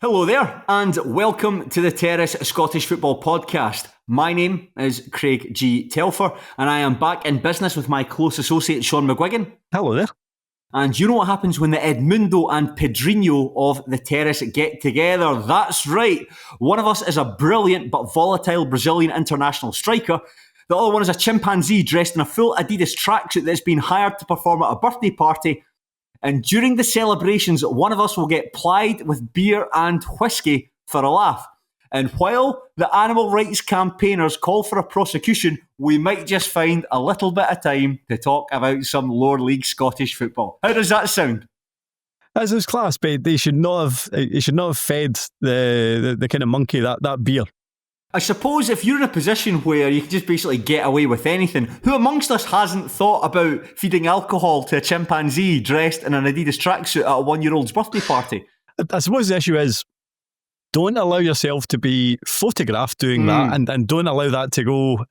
Hello there, and welcome to the Terrace Scottish Football Podcast. My name is Craig G Telfer, and I am back in business with my close associate Shaughan McGuigan. Hello there. And you know what happens when the Edmundo and Pedrinho of the Terrace get together? That's right. One of us is a brilliant but volatile Brazilian international striker. The other one is a chimpanzee dressed in a full Adidas tracksuit that's been hired to perform at a birthday party. And during the celebrations, one of us will get plied with beer and whiskey for a laugh. And while the animal rights campaigners call for a prosecution, we might just find a little bit of time to talk about some lower league Scottish football. How does that sound? As is class, but they should not have fed the kind of monkey that beer. I suppose if you're in a position where you can just basically get away with anything, who amongst us hasn't thought about feeding alcohol to a chimpanzee dressed in an Adidas tracksuit at a 1-year-old's birthday party? I suppose the issue is, don't allow yourself to be photographed doing that, and don't allow that to go,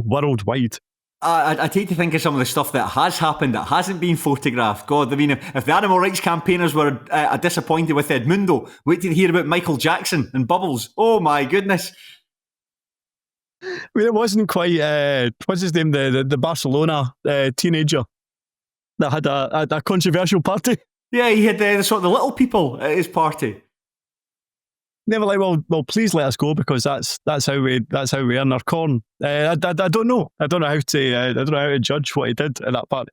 worldwide. I'd hate to think of some of the stuff that has happened that hasn't been photographed. God, I mean, if the animal rights campaigners were disappointed with Edmundo, wait till you hear about Michael Jackson and Bubbles. Oh my goodness. I mean, it wasn't quite, what's his name, the Barcelona teenager that had a controversial party. Yeah, he had the sort of the little people at his party. They were like, well, please let us go because that's how we earn our corn. I don't know. I don't know how to judge what he did at that party.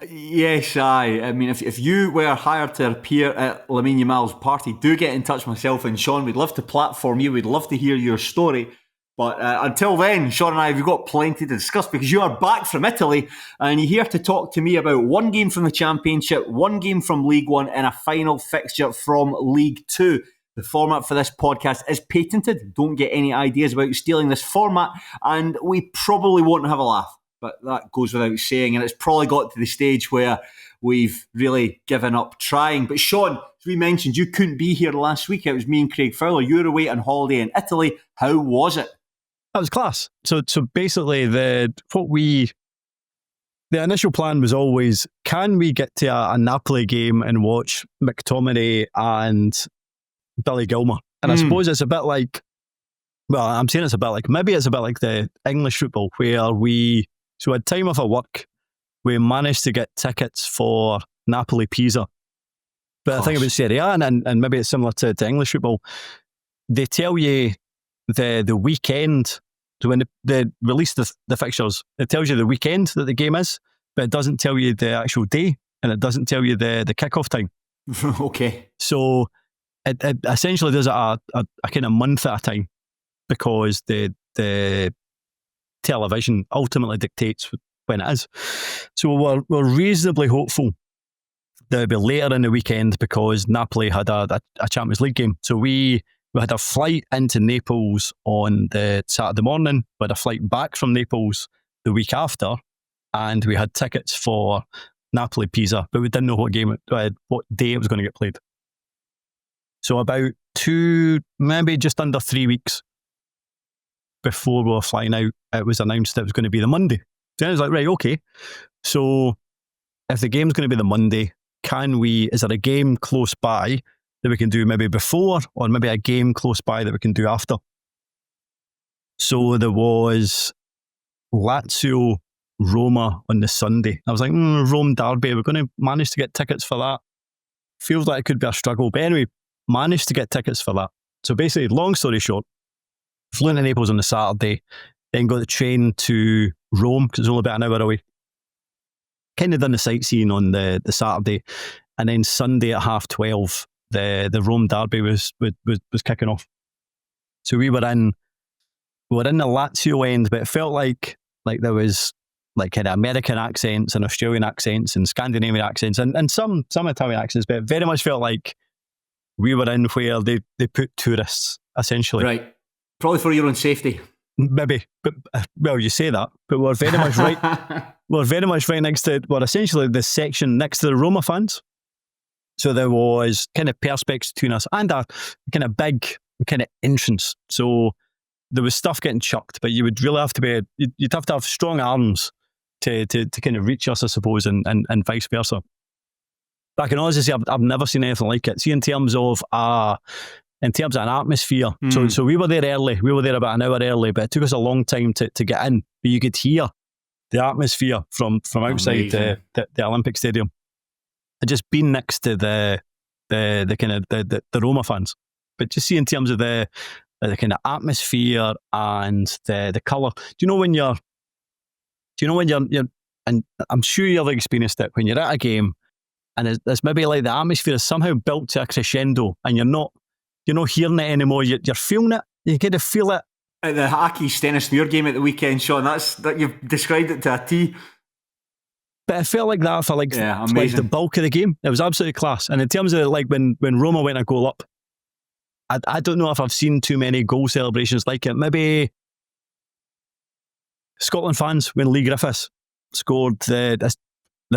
Yes, I mean, if you were hired to appear at Lamine Yamal's party, do get in touch with myself and Shaughan. We'd love to platform you. We'd love to hear your story. But until then, Shaughan and I, we've got plenty to discuss because you are back from Italy and you're here to talk to me about one game from the Championship, one game from League One and a final fixture from League Two. The format for this podcast is patented. Don't get any ideas about stealing this format and we probably won't have a laugh. But that goes without saying, and it's probably got to the stage where we've really given up trying. But Shaughan, as we mentioned, you couldn't be here last week. It was me and Craig Fowler. You were away on holiday in Italy. How was it? That was class. So basically, the initial plan was always, can we get to a Napoli game and watch McTominay and Billy Gilmour? And I suppose it's a bit like, well, I'm saying it's a bit like, maybe it's a bit like the English football where so at time of our work, we managed to get tickets for Napoli-Pisa. But I think about Serie A, and maybe it's similar to English football. They tell you the weekend, so when they release the fixtures, it tells you the weekend that the game is, but it doesn't tell you the actual day, and it doesn't tell you the kickoff time. Okay. So it essentially does it a kind of month at a time because the television ultimately dictates when it is. So we're reasonably hopeful that it'll be later in the weekend because Napoli had a Champions League game. So we had a flight into Naples on the Saturday morning, we had a flight back from Naples the week after, and we had tickets for Napoli-Pisa, but we didn't know what day it was going to get played. So about maybe just under 3 weeks before we were flying out, it was announced that it was going to be the Monday. So I was like, right, okay. So if the game's going to be the Monday, is there a game close by that we can do maybe before, or maybe a game close by that we can do after? So there was Lazio Roma on the Sunday. I was like, Rome derby, we're going to manage to get tickets for that. Feels like it could be a struggle, but anyway, managed to get tickets for that. So basically, long story short, flew into Naples on the Saturday, then got the train to Rome because it's only about an hour away. Kind of done the sightseeing on the Saturday, and then Sunday at 12:30, the Rome derby was kicking off. So we were in the Lazio end, but it felt like there was like kind of American accents and Australian accents and Scandinavian accents and some Italian accents, but it very much felt like we were in where they put tourists, essentially. Right. Probably for your own safety. Maybe. But well, you say that, but we're very much right. We're very much right next to, essentially the section next to the Roma fans. So there was kind of perspex between us and a kind of big kind of entrance. So there was stuff getting chucked, but you would really have to you'd have to have strong arms to kind of reach us, I suppose, and vice versa. But I can honestly say I've never seen anything like it. See, in terms of an atmosphere. So we were there early. We were there about an hour early, but it took us a long time to get in. But you could hear the atmosphere from outside the Olympic Stadium. I'd just been next to the Roma fans, but just see in terms of the kind of atmosphere and the colour. Do you know when you're, and I'm sure you've experienced it when you're at a game, and it's maybe like the atmosphere is somehow built to a crescendo, and you're not hearing it anymore. You're feeling it. You kind of feel it. At the Hockey Stennismuir game at the weekend, Shaughan, that you've described it to a T. But it felt like that for like the bulk of the game. It was absolutely class. And in terms of like when Roma went a goal up, I don't know if I've seen too many goal celebrations like it. Maybe Scotland fans when Lee Griffiths scored the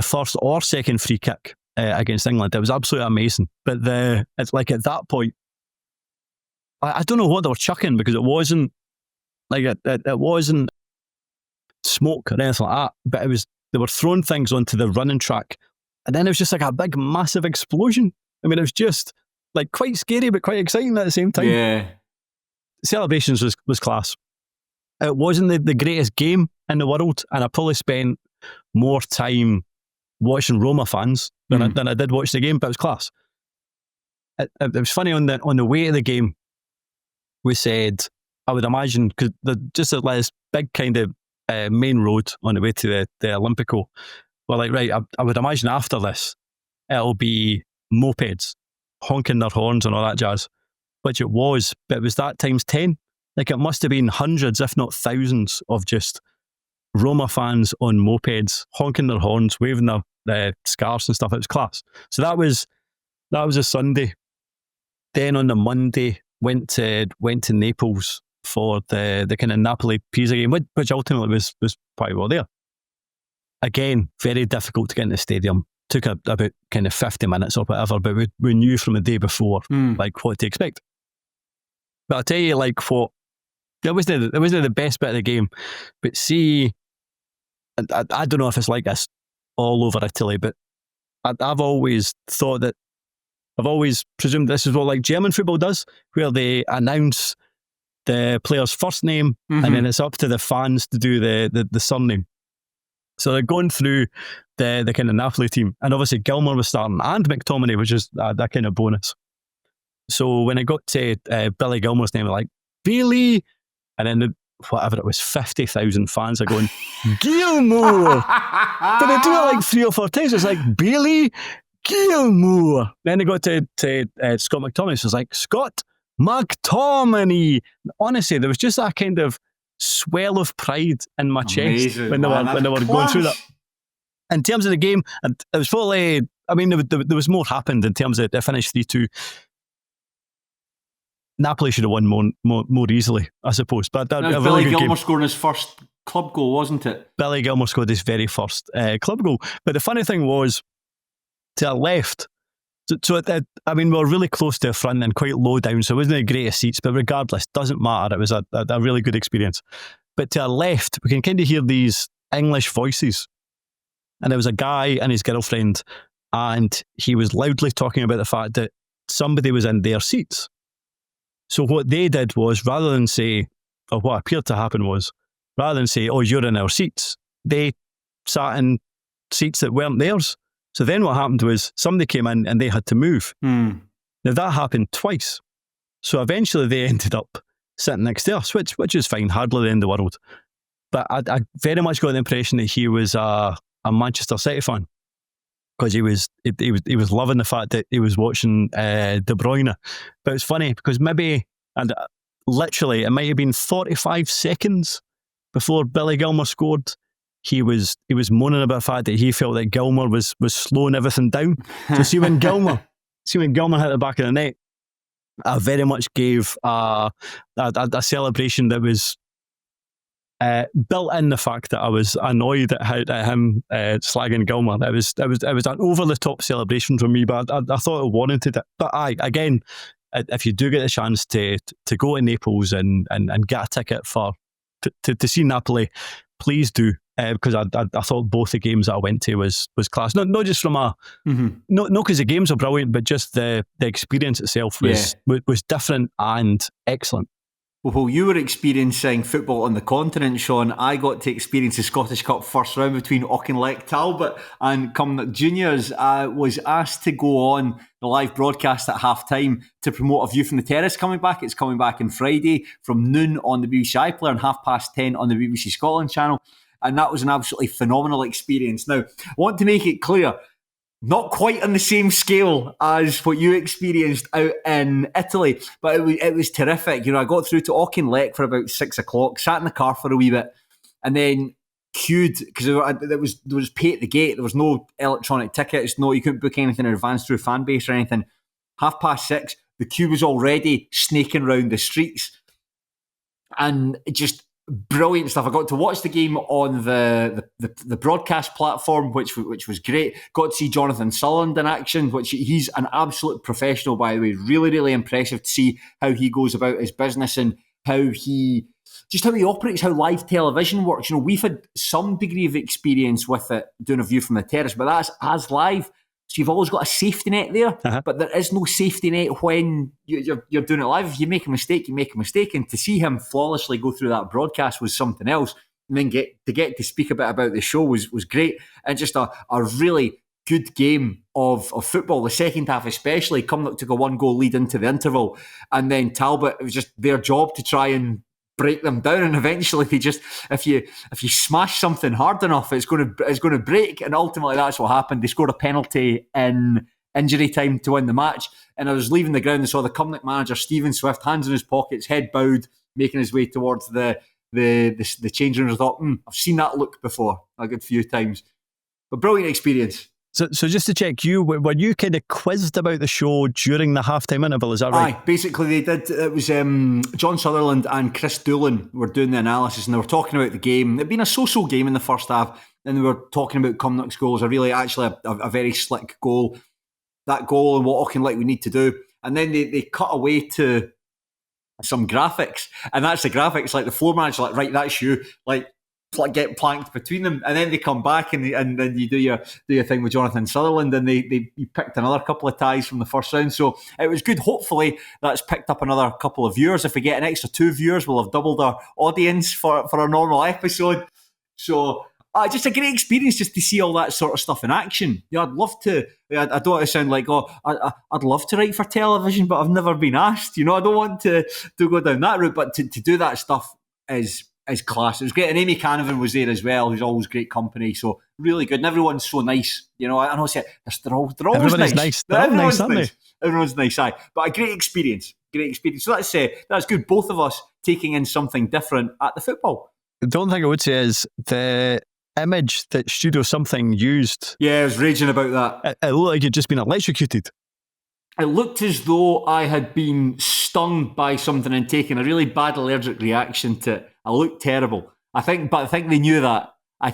first or second free kick against England. It was absolutely amazing. But it's like at that point, I don't know what they were chucking, because it wasn't like it wasn't smoke or anything like that. But it was, they were throwing things onto the running track, and then it was just like a big, massive explosion. I mean, it was just like quite scary, but quite exciting at the same time. Yeah, celebrations was class. It wasn't the greatest game in the world, and I probably spent more time watching Roma fans than I did watch the game, but it was class. It was funny on the way to the game. We said, I would imagine, because just at this big kind of main road on the way to the Olympico, we're like, right, I would imagine after this, it'll be mopeds honking their horns and all that jazz, which it was, but it was that times 10. Like, it must have been hundreds, if not thousands, of just Roma fans on mopeds, honking their horns, waving their scarves and stuff. It was class. So that was a Sunday. Then on the Monday, went to Naples for the kind of Napoli-Pisa game, which ultimately was quite well there. Again, very difficult to get in the stadium. Took about kind of 50 minutes or whatever, but we knew from the day before like what to expect. But I'll tell you, like, what it wasn't the best bit of the game, but see, I don't know if it's like this all over Italy, but I've always thought that, I've always presumed this is what like German football does, where they announce the player's first name and then it's up to the fans to do the surname. So they're going through the kind of Napoli team, and obviously Gilmour was starting and McTominay, which is that kind of bonus. So when it got to Billy Gilmour's name, like Billy, and then whatever it was, 50,000 fans are going Gilmour, but they do it like 3 or 4 times. It's like Billy Gilmour. Then they got to Scott McTominay, so it's like Scott McTominay. Honestly, there was just that kind of swell of pride in my chest when they were going through that. In terms of the game, it was probably, I mean, there was more happened in terms of, they finished 3-2. Napoli should have won more easily, I suppose. But that was Billy Gilmour scoring his first club goal, wasn't it? Billy Gilmour scored his very first club goal. But the funny thing was, to our left, I mean, we were really close to the front and quite low down, so it wasn't the greatest seats, but regardless, doesn't matter. It was a really good experience. But to our left, we can kind of hear these English voices. And there was a guy and his girlfriend, and he was loudly talking about the fact that somebody was in their seats. So what they did was, rather than say, or what appeared to happen was, rather than say, oh, you're in our seats, they sat in seats that weren't theirs. So then what happened was, somebody came in and they had to move. Now that happened twice. So eventually they ended up sitting next to us, which is fine, hardly the end of the world. But I very much got the impression that he was a Manchester City fan, because he was loving the fact that he was watching De Bruyne. But it's funny because maybe, and literally it might have been 45 seconds before Billy Gilmour scored, he was moaning about the fact that he felt that Gilmour was slowing everything down. So see when Gilmour hit the back of the net, I very much gave a celebration that was built in the fact that I was annoyed at him slagging Gilmour. It was an over the top celebration from me, but I thought it warranted it. But again, if you do get the chance to go to Naples and get a ticket to see Napoli, please do. because I thought both the games that I went to was class. Not just from not because the games are brilliant, but just the experience itself was different and excellent. Well, while you were experiencing football on the continent, Shaughan, I got to experience the Scottish Cup first round between Auchinleck Talbot and Cumnock Juniors. I was asked to go on the live broadcast at half-time to promote A View from the Terrace coming back. It's coming back on Friday from noon on the BBC iPlayer and 10:30 on the BBC Scotland channel. And that was an absolutely phenomenal experience. Now, I want to make it clear, not quite on the same scale as what you experienced out in Italy, but it was terrific. I got through to Auchinleck for about 6 o'clock, sat in the car for a wee bit, and then queued, because there was pay at the gate. There was no electronic tickets, you couldn't book anything in advance through Fanbase or anything. 6:30, the queue was already snaking around the streets, and just brilliant stuff. I got to watch the game on the broadcast platform, which was great. Got to see Jonathan Sutherland in action, which he's an absolute professional, by the way. Really, really impressive to see how he goes about his business and how he operates, how live television works. We've had some degree of experience with it, doing A View from the Terrace, but that's as live. So you've always got a safety net there, but there is no safety net when you're doing it live. If you make a mistake, you make a mistake. And to see him flawlessly go through that broadcast was something else. And then get to speak a bit about the show was great. And just a really good game of football. The second half especially, Cumnock took a 1-goal lead into the interval. And then Talbot, it was just their job to try and break them down, and eventually they just, if you smash something hard enough, it's going to break, and ultimately that's what happened. They scored a penalty in injury time to win the match, and I was leaving the ground and saw the Cumnock manager Stephen Swift, hands in his pockets, head bowed, making his way towards the change rooms. I thought, I've seen that look before a good few times, but brilliant experience. So just to check, were you kind of quizzed about the show during the halftime interval, is that right? Aye, basically they did. It was John Sutherland and Chris Doolan were doing the analysis, and they were talking about the game. It'd been a so-so game in the first half, and they were talking about Cumnock's goals, a very slick goal. That goal and what Auchinleck would need to do. And then they cut away to some graphics, and that's the graphics, like the floor manager, like, right, that's you, like get planked between them, and then they come back and then you do your thing with Jonathan Sutherland, and you picked another couple of ties from the first round, so it was good. Hopefully that's picked up another couple of viewers. If we get an extra 2 viewers, we'll have doubled our audience for a normal episode. So just a great experience just to see all that sort of stuff in action. I'd love to. I don't want to sound like, I'd love to write for television, but I've never been asked. I don't want to go down that route, but to do that stuff is class. It was great, and Amy Canavan was there as well, who's always great company. So really good, and everyone's so nice. I know they're always nice. Everyone's nice. Everyone's nice. Aye, but a great experience. So that's good. Both of us taking in something different at the football. The only thing I would say is the image that Studio Something used. Yeah, I was raging about that. It looked like you'd just been electrocuted. It looked as though I had been stung by something and taken a really bad allergic reaction to it. I looked terrible. I think they knew that. I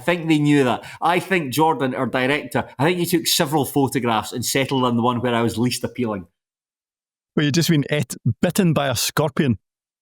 think Jordan, our director, he took several photographs and settled on the one where I was least appealing. Well, you'd just been bitten by a scorpion.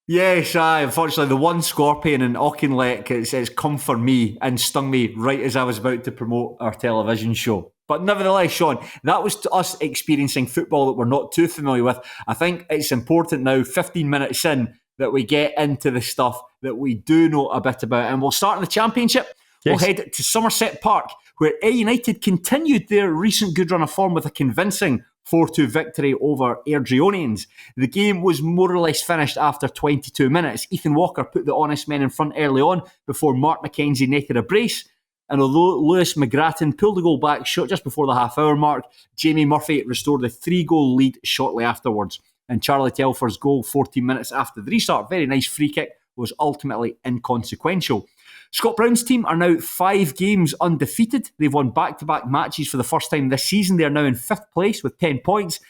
Yes, unfortunately, the one scorpion in Auchinleck it's come for me and stung me right as I was about to promote our television show. But nevertheless, Shaughan, that was to us experiencing football that we're not too familiar with. I think it's important now, 15 minutes in, that we get into the stuff that we do know a bit about. And we'll start in the Championship. Yes. We'll head to Somerset Park, where Ayr United continued their recent good run of form with a convincing 4-2 victory over Airdrieonians. The game was more or less finished after 22 minutes. Ethan Walker put the honest men in front early on before Mark McKenzie netted a brace. And although Lewis McGrattan pulled the goal back short just before the half-hour mark, Jamie Murphy restored the 3-goal lead shortly afterwards. And Charlie Telfer's goal 14 minutes after the restart, very nice free kick, was ultimately inconsequential. Scott Brown's team are now 5 games undefeated. They've won back-to-back matches for the first time this season. They are now in 5th place with 10 points.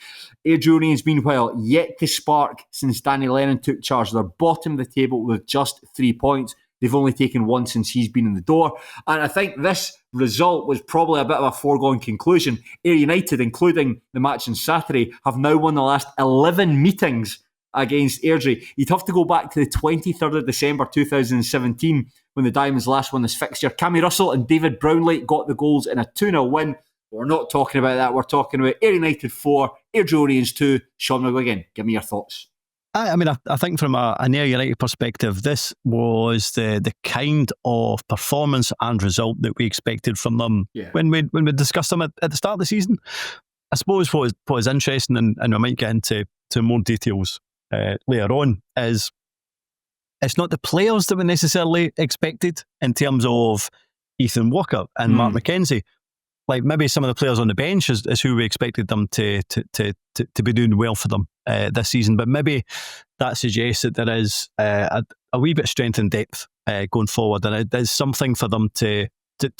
Airdrieonians, meanwhile, yet to spark since Danny Lennon took charge. They're bottom of the table with just 3 points. They've only taken 1 since he's been in the door. And I think this result was probably a bit of a foregone conclusion. Ayr United, including the match on Saturday, have now won the last 11 meetings against Airdrie. You'd have to go back to the 23rd of December 2017 when the Diamonds last won this fixture. Cammy Russell and David Brownlee got the goals in a 2-0 win. We're not talking about that. We're talking about Ayr United 4, Airdrieonians 2. Shaughan McGuigan, give me your thoughts. I mean, I think from an Ayr United perspective, this was the kind of performance and result that we expected from them when we discussed them at the start of the season. I suppose what is interesting, and we might get into more details later on, is it's not the players that we necessarily expected in terms of Ethan Walker and Mark McKenzie. Like maybe some of the players on the bench is who we expected them to be doing well for them this season, but maybe that suggests that there is a wee bit of strength and depth going forward, and it is something for them to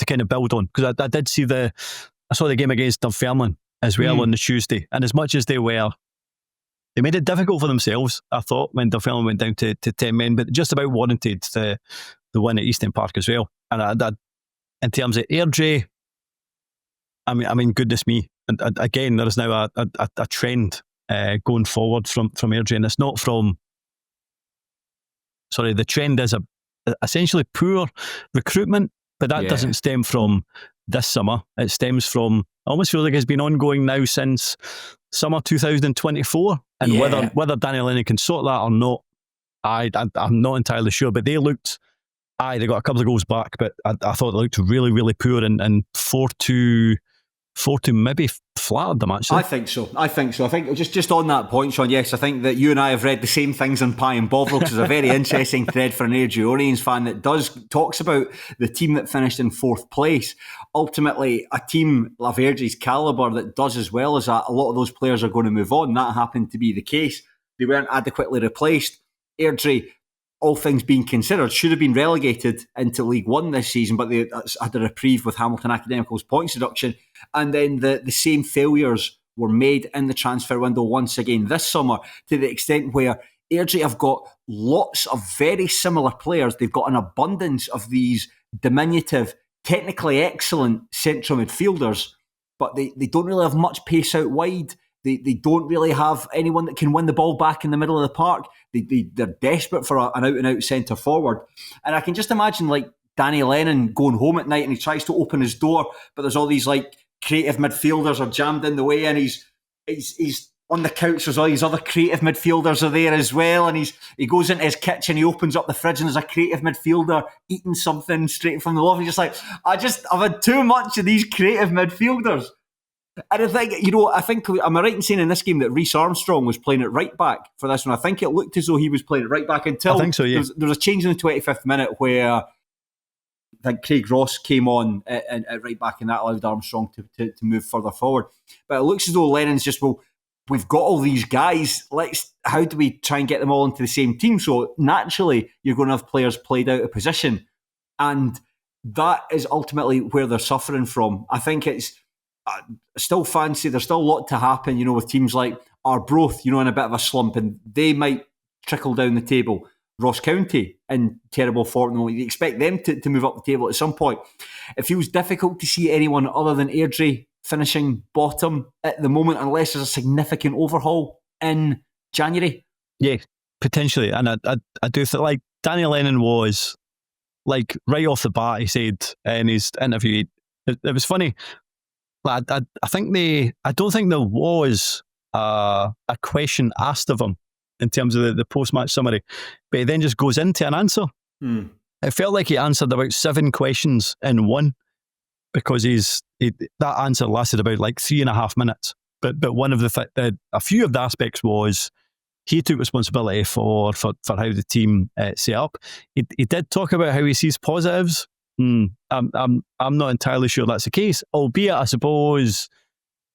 kind of build on. Because I saw the game against Dunfermline as well on the Tuesday, and as much as they made it difficult for themselves, I thought, when Dunfermline went down to 10 men, but just about warranted the win at Eastern Park as well. And in terms of Airdrie, I mean, goodness me! And again, there is now a trend going forward from Airdrie, and it's not from. Sorry, the trend is essentially poor recruitment, but that doesn't stem from this summer. It stems from, I almost feel like it's been ongoing now since summer 2024, and whether Daniel Lennon can sort that or not, I'm not entirely sure. But they looked. They got a couple of goals back, but I thought they looked really, really poor, and 4-2 maybe flattered them, actually. I think so. I think just on that point, Shaughan, yes, I think that you and I have read the same things on Pie and Bovril, which is a very interesting thread for an Airdrieonians fan that talks about the team that finished in 4th place. Ultimately, a team of Airdrie's calibre that does as well as that, a lot of those players are going to move on. That happened to be the case. They weren't adequately replaced. Airdrie, all things being considered, should have been relegated into League One this season, but they had a reprieve with Hamilton Academical's points deduction. And then the same failures were made in the transfer window once again this summer, to the extent where Airdrie have got lots of very similar players. They've got an abundance of these diminutive, technically excellent central midfielders, but they don't really have much pace out wide. They don't really have anyone that can win the ball back in the middle of the park. They're desperate for an out-and-out centre forward. And I can just imagine like Danny Lennon going home at night and he tries to open his door, but there's all these like creative midfielders are jammed in the way, and he's on the couch. There's all these other creative midfielders are there as well, and he goes into his kitchen, he opens up the fridge, and there's a creative midfielder eating something straight from the loft. He's just like, I've had too much of these creative midfielders. And I think, am I right in saying in this game that Reece Armstrong was playing at right back for this one? I think it looked as though he was playing at right back until I think so, yeah. There was a change in the 25th minute where I think Craig Ross came on at right back, and that allowed Armstrong to move further forward. But it looks as though Lennon's just, we've got all these guys, how do we try and get them all into the same team? So naturally, you're going to have players played out of position. And that is ultimately where they're suffering from. I think it's, still fancy. There's still a lot to happen, with teams like Arbroath, in a bit of a slump, and they might trickle down the table. Ross County in terrible form. You expect them to move up the table at some point. It feels difficult to see anyone other than Airdrie finishing bottom at the moment, unless there's a significant overhaul in January. Yeah, potentially. And I do think, like, Danny Lennon was, like, right off the bat, he said in his interview, it was funny. I don't think there was a question asked of him in terms of the post-match summary, but he then just goes into an answer. It felt like he answered about 7 questions in one, because that answer lasted about like 3.5 minutes. But one of a few of the aspects was he took responsibility for how the team set up. He did talk about how he sees positives. I'm not entirely sure that's the case, albeit I suppose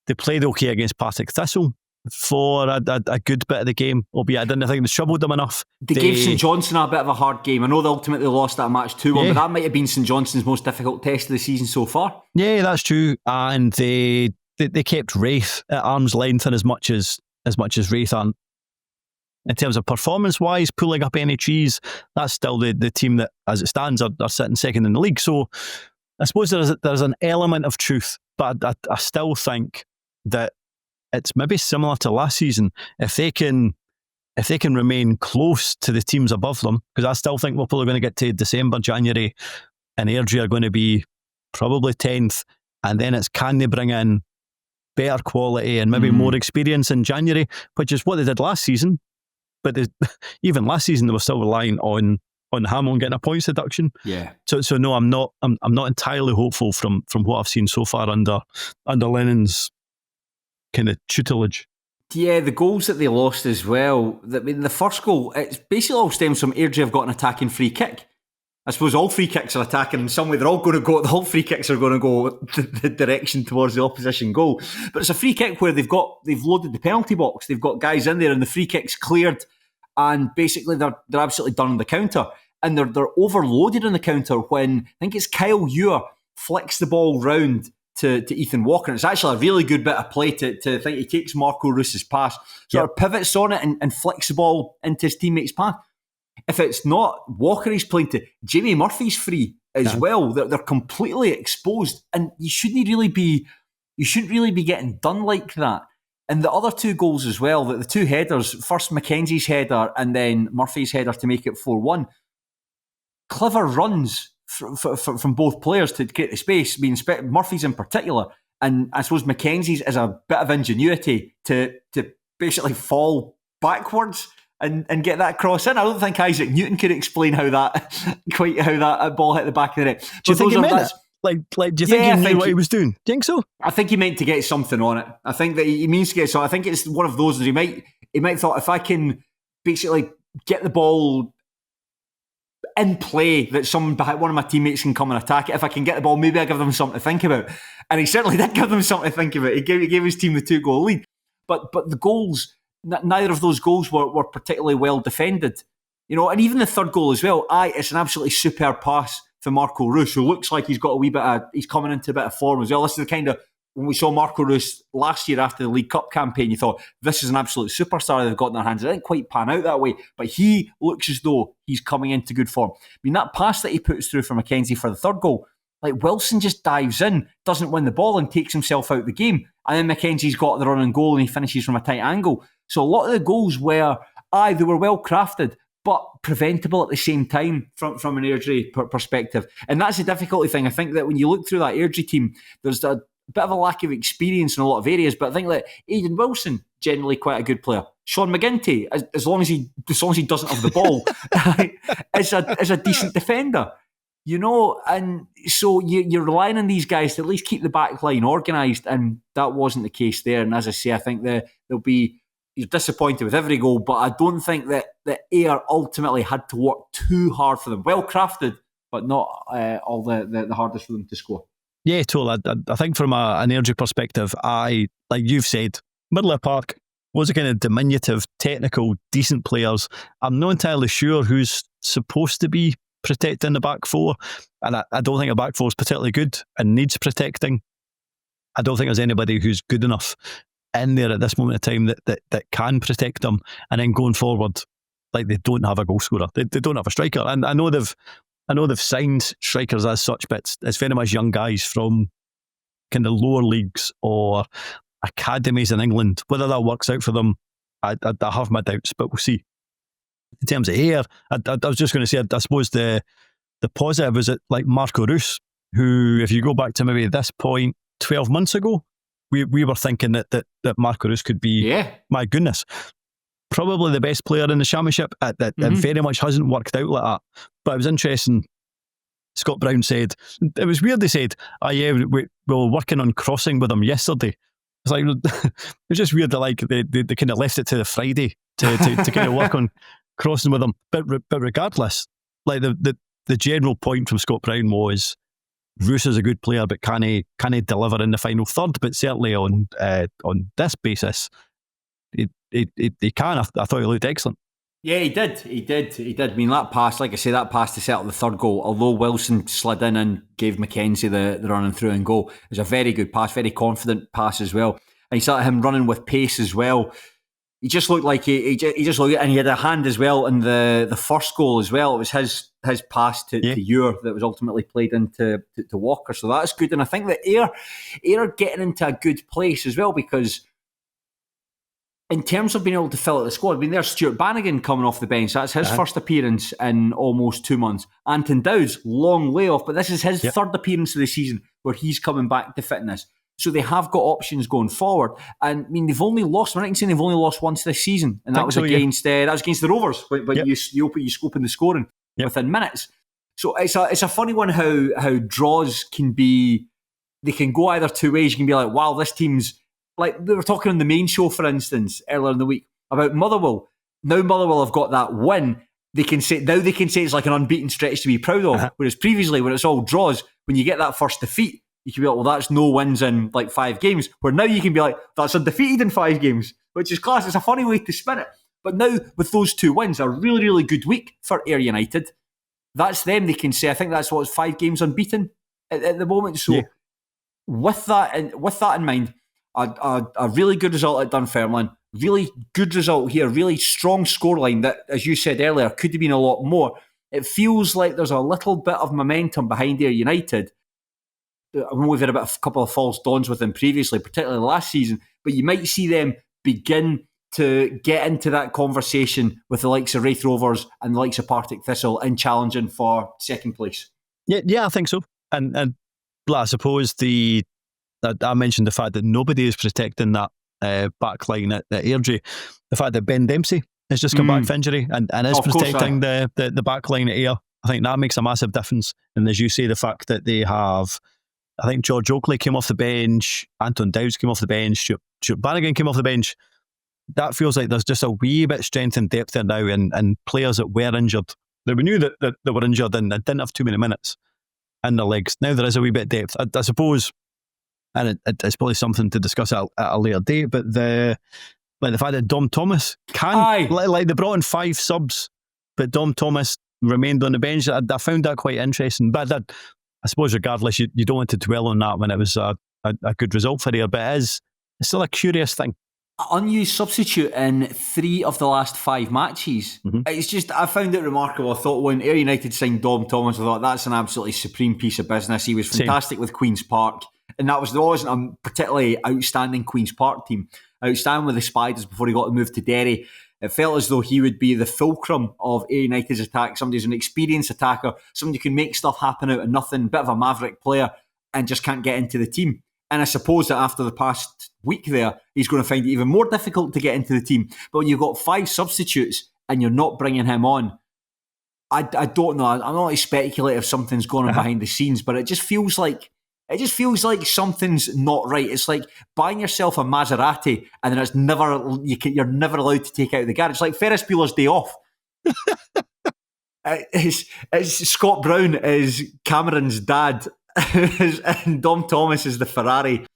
they played okay against Partick Thistle for a good bit of the game, albeit I didn't think they troubled them enough. They gave St Johnstone a bit of a hard game. I know they ultimately lost that match 2-1, but that might have been St Johnstone's most difficult test of the season so far. Yeah, that's true. And they kept Raith at arm's length, and as much as Raith aren't, in terms of performance-wise, pulling up any trees, that's still the team that, as it stands, are sitting second in the league. So I suppose there's an element of truth, but I still think that it's maybe similar to last season. If they can if they can remain close to the teams above them, because I still think we're probably going to get to December, January, and Airdrie are going to be probably 10th, and then it's can they bring in better quality and maybe more experience in January, which is what they did last season. But even last season they were still relying on Hamilton getting a points deduction. Yeah. So no, I'm not entirely hopeful from what I've seen so far under Lennon's kind of tutelage. Yeah, the goals that they lost as well. I mean, the first goal, it's basically all stems from Airdrie have got an attacking free kick. I suppose all free kicks are attacking in some way. They're all going to go. All free kicks are going to go the direction towards the opposition goal. But it's a free kick where they've loaded the penalty box. They've got guys in there, and the free kick's cleared, and basically they're absolutely done on the counter, and they're overloaded on the counter when I think it's Kyle Ewer flicks the ball round to Ethan Walker. And it's actually a really good bit of play to think he takes Marco Roos's pass, sort of pivots on it and flicks the ball into his teammate's path. If it's not Walker he's playing to, Jamie Murphy's free as well. They're completely exposed, and you shouldn't really be getting done like that. And the other two goals as well, the two headers, first Mackenzie's header and then Murphy's header to make it 4-1. Clever runs from both players to create the space. I mean, Murphy's in particular, and I suppose Mackenzie's is a bit of ingenuity to basically fall backwards and get that cross in. I don't think Isaac Newton could explain how that ball hit the back of the net. Do you think he meant it? Like, do you think he knew what he was doing? Do you think so? I think he meant to get something on it. I think that he means to get something. I think it's one of those that he might thought, if I can basically get the ball in play, that one of my teammates can come and attack it. If I can get the ball, maybe I give them something to think about. And he certainly did give them something to think about. He gave his team the 2-goal lead. But the goals, neither of those goals were particularly well defended. You know, and even the third goal as well, it's an absolutely superb pass for Marco Roos, who looks like he's got a wee bit he's coming into a bit of form as well. This is the kind of, when we saw Marco Roos last year after the League Cup campaign, you thought, this is an absolute superstar they've got in their hands. It didn't quite pan out that way, but he looks as though he's coming into good form. I mean, that pass that he puts through for Mackenzie for the third goal, like Wilson just dives in, doesn't win the ball and takes himself out of the game. And then Mackenzie's got the run and goal and he finishes from a tight angle. So a lot of the goals were, they were well crafted, but preventable at the same time from an Airdrie perspective. And that's the difficulty thing. I think that when you look through that Airdrie team, there's a bit of a lack of experience in a lot of areas, but I think that Aidan Wilson, generally quite a good player. Shaughan McGuigan, as long as he doesn't have the ball, is a decent defender. You know, and so you're relying on these guys to at least keep the back line organised, and that wasn't the case there. And as I say, I think you're disappointed with every goal, but I don't think that Ayr ultimately had to work too hard for them. Well crafted, but not all the hardest for them to score. Yeah, totally. I think from an Airdrie perspective, like you've said, middle of the park, was a kind of diminutive, technical, decent players. I'm not entirely sure who's supposed to be protecting the back four, and I don't think a back four is particularly good and needs protecting. I don't think there's anybody who's good enough in there at this moment in time that can protect them. And then going forward, like, they don't have a goal scorer, they don't have a striker. And I know they've signed strikers as such, but it's very much young guys from kind of lower leagues or academies in England. Whether that works out for them, I have my doubts, but we'll see. In terms of Ayr, I was just going to say, I suppose the positive is that, like, Marco Roos, who, if you go back to maybe this point 12 months ago, we were thinking that Marco Roos could be, my goodness, probably the best player in the championship. That very much hasn't worked out like that. But it was interesting. Scott Brown said, it was weird, they said, we were working on crossing with him yesterday. It's like, it was just weird that, like, they kind of left it to the Friday to kind of work on crossing with him. But regardless, like, the general point from Scott Brown was, Roos is a good player, but can he deliver in the final third? But certainly on this basis, he can. I thought he looked excellent. Yeah, he did. I mean, that pass, like I say, that pass to settle the third goal, although Wilson slid in and gave Mackenzie the running through and goal, it was a very good pass, very confident pass as well. And you saw him running with pace as well. He just looked like he just looked, and he had a hand as well in the first goal as well. It was his pass to Ewer that was ultimately played into to Walker. So that's good. And I think that Ayr are getting into a good place as well, because in terms of being able to fill out the squad, I mean, there's Stuart Bannigan coming off the bench. That's his first appearance in almost 2 months. Anton Dowd's long layoff, but this is his third appearance of the season where he's coming back to fitness. So they have got options going forward. And I mean, they've only lost, I can say they've only lost once this season. And that was against the Rovers, but you scope in the scoring within minutes. So it's a funny one how draws can be, they can go either two ways. You can be like, wow, this team's, like we were talking on the main show, for instance, earlier in the week about Motherwell. Now Motherwell have got that win. They can say it's like an unbeaten stretch to be proud of. Whereas previously, when it's all draws, when you get that first defeat, you can be like, well, that's no wins in like 5 games. Where now you can be like, that's undefeated in 5 games, which is class. It's a funny way to spin it. But now with those 2 wins, a really, really good week for Ayr United. That's them. They can say, I think that's 5 games unbeaten at the moment. So with that in mind, a really good result at Dunfermline, really good result here, really strong scoreline that, as you said earlier, could have been a lot more. It feels like there's a little bit of momentum behind Ayr United. I know we've had a couple of false dawns with them previously, particularly last season, but you might see them begin to get into that conversation with the likes of Raith Rovers and the likes of Partick Thistle and challenging for second place. Yeah, I think so. And I suppose I mentioned the fact that nobody is protecting that back line at Airdrie. The fact that Ben Dempsey has just come back from injury and is protecting the back line at Ayr. I think that makes a massive difference. And as you say, the fact that they have, I think George Oakley came off the bench, Anton Dowds came off the bench, Stuart Bannigan came off the bench. That feels like there's just a wee bit strength and depth there now, and players that were injured, that we knew that they were injured and they didn't have too many minutes in their legs. Now there is a wee bit of depth. I suppose, and it's probably something to discuss at a later date, but the fact that Dom Thomas like they brought in 5 subs, but Dom Thomas remained on the bench. I found that quite interesting. But I suppose regardless, you don't want to dwell on that when it was a good result for Ayr, but it's still a curious thing. Unused substitute in 3 of the last 5 matches. It's just, I found it remarkable. I thought when Ayr United signed Dom Thomas, I thought that's an absolutely supreme piece of business. He was fantastic with Queen's Park, and there wasn't a particularly outstanding Queen's Park team. Outstanding with the Spiders before he got the move to Derry. It felt as though he would be the fulcrum of Ayr United's attack. Somebody who's an experienced attacker, somebody who can make stuff happen out of nothing, bit of a maverick player, and just can't get into the team. And I suppose that after the past week there, he's going to find it even more difficult to get into the team. But when you've got 5 substitutes and you're not bringing him on, I don't know. I'm not like speculating if something's going on behind the scenes, but it just feels like something's not right. It's like buying yourself a Maserati and then you're never allowed to take out the garage. It's like Ferris Bueller's Day Off. It's Scott Brown is Cameron's dad. And Dom Thomas is the Ferrari.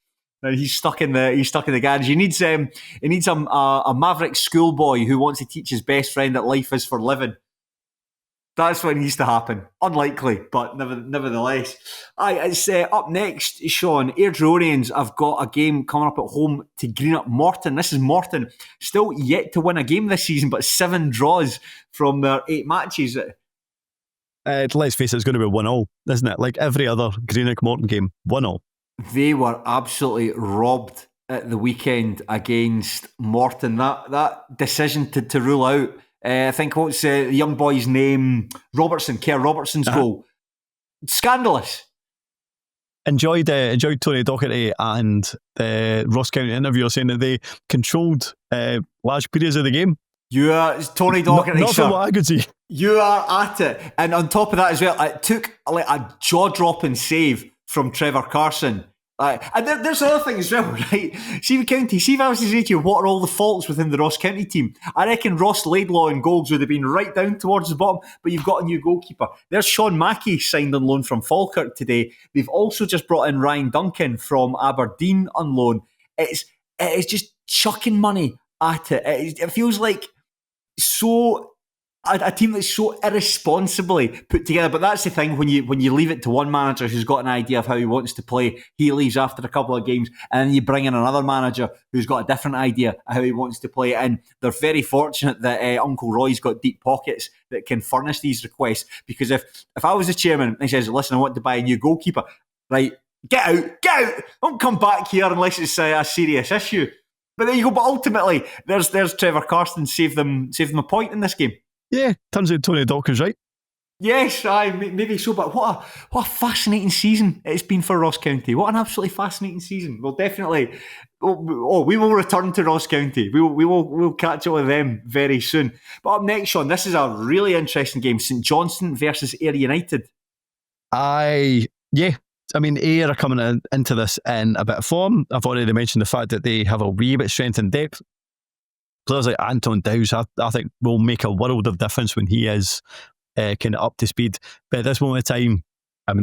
And he's stuck in the garage. He needs a maverick schoolboy who wants to teach his best friend that life is for living. That's what needs to happen. Unlikely, but nevertheless. It's up next, Shaughan. Airdrieonians have got a game coming up at home to green up Morton. This is Morton, still yet to win a game this season, but 7 draws from their 8 matches. Let's face it, it's going to be 1-1, isn't it? Like every other Greenock Morton game, 1-1. They were absolutely robbed at the weekend against Morton. That decision to rule out, I think what's the young boy's name? Kerr Robertson's goal. Scandalous. Enjoyed Tony Docherty and the Ross County interviewer saying that they controlled large periods of the game. You are Tony Docherty, not from what I could see. You are at it. And on top of that as well, it took like a jaw-dropping save from Trevor Carson. And there's another thing as well, right? See if I was to say to you, what are all the faults within the Ross County team? I reckon Ross Laidlaw in goals would have been right down towards the bottom, but you've got a new goalkeeper. There's Sean Mackey signed on loan from Falkirk today. They've also just brought in Ryan Duncan from Aberdeen on loan. It's just chucking money at it. It feels like a team that's so irresponsibly put together. But that's the thing, when you leave it to one manager who's got an idea of how he wants to play, he leaves after a couple of games, and then you bring in another manager who's got a different idea of how he wants to play. And they're very fortunate that Uncle Roy's got deep pockets that can furnish these requests, because if I was the chairman and he says, listen, I want to buy a new goalkeeper, right, get out, don't come back here unless it's a serious issue. But there you go. But ultimately, there's Trevor Carsten saved them a point in this game. Yeah, turns out Tony Dawkins right. Yes, maybe so, but what a fascinating season it's been for Ross County. What an absolutely fascinating season. We'll definitely, we will return to Ross County. We'll catch up with them very soon. But up next, Shaughan, this is a really interesting game. St Johnstone versus Ayr United. Yeah. I mean, Ayr are coming into this in a bit of form. I've already mentioned the fact that they have a wee bit strength and depth. Players like Anton Dowse, I think, will make a world of difference when he is kind of up to speed. But at this moment in time,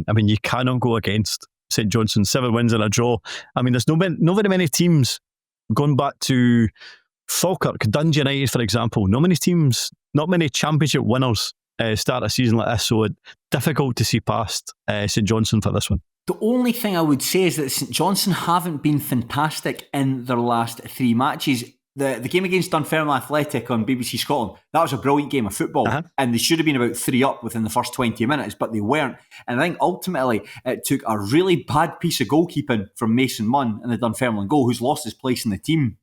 I mean, you cannot go against St Johnstone. 7 wins and a draw. I mean, there's not very many teams going back to Falkirk, Dundee United, for example. Not many championship winners start a season like this. So difficult to see past St Johnstone for this one. The only thing I would say is that St Johnstone haven't been fantastic in their last 3 matches. The game against Dunfermline Athletic on BBC Scotland, that was a brilliant game of football, and they should have been about 3 up within the first 20 minutes, but they weren't. And I think ultimately it took a really bad piece of goalkeeping from Mason Munn in the Dunfermline goal, who's lost his place in the team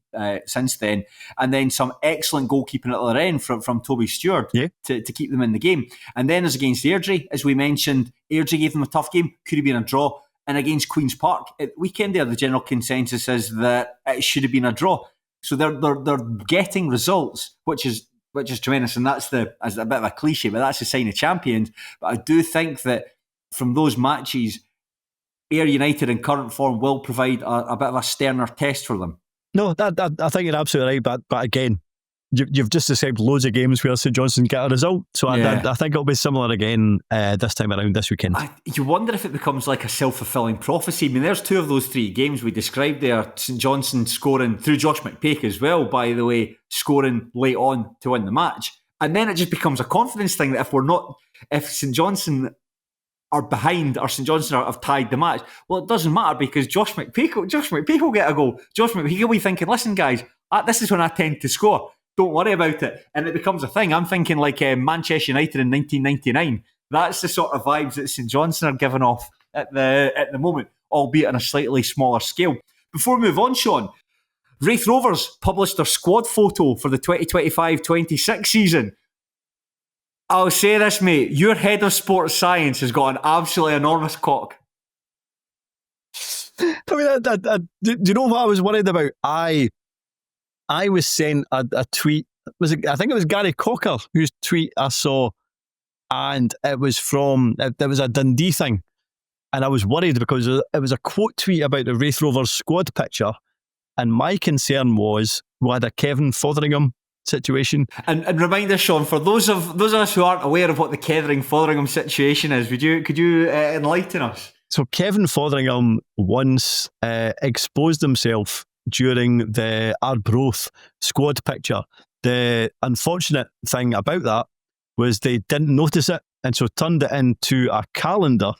since then, and then some excellent goalkeeping at the other end from Toby Stewart to keep them in the game. And then as against Airdrie, as we mentioned, Airdrie gave them a tough game, could have been a draw. And against Queen's Park at the weekend there, the general consensus is that it should have been a draw. So they're getting results, which is tremendous, and that's as a bit of a cliche, but that's a sign of champions. But I do think that from those matches, Ayr United in current form will provide a bit of a sterner test for them. No, I think you're absolutely right, but again, you've just described loads of games where St Johnstone get a result, so I think it'll be similar again this time around this weekend. You wonder if it becomes like a self-fulfilling prophecy. I mean, there's 2 of those 3 games we described there. St Johnstone scoring through Josh McPake as well, by the way, scoring late on to win the match. And then it just becomes a confidence thing that if St Johnstone are behind or St Johnstone have tied the match, well, it doesn't matter because Josh McPake will get a goal. Josh McPake will be thinking, listen guys, this is when I tend to score. Don't worry about it. And it becomes a thing. I'm thinking like Manchester United in 1999. That's the sort of vibes that St Johnstone are giving off at the moment, albeit on a slightly smaller scale. Before we move on, Shaughan, Raith Rovers published their squad photo for the 2025-26 season. I'll say this, mate. Your head of sports science has got an absolutely enormous cock. I mean, do you know what I was worried about? I was sent a tweet. I think it was Gary Cocker whose tweet I saw, and it was a Dundee thing, and I was worried because it was a quote tweet about the Raith Rovers squad picture, and my concern was we had a Kevin Fotheringham situation. And remind us, Shaughan, for those of us who aren't aware of what the Kevin Fotheringham situation is, could you enlighten us? So Kevin Fotheringham once exposed himself during the Arbroath squad picture. The unfortunate thing about that was they didn't notice it, and so turned it into a calendar,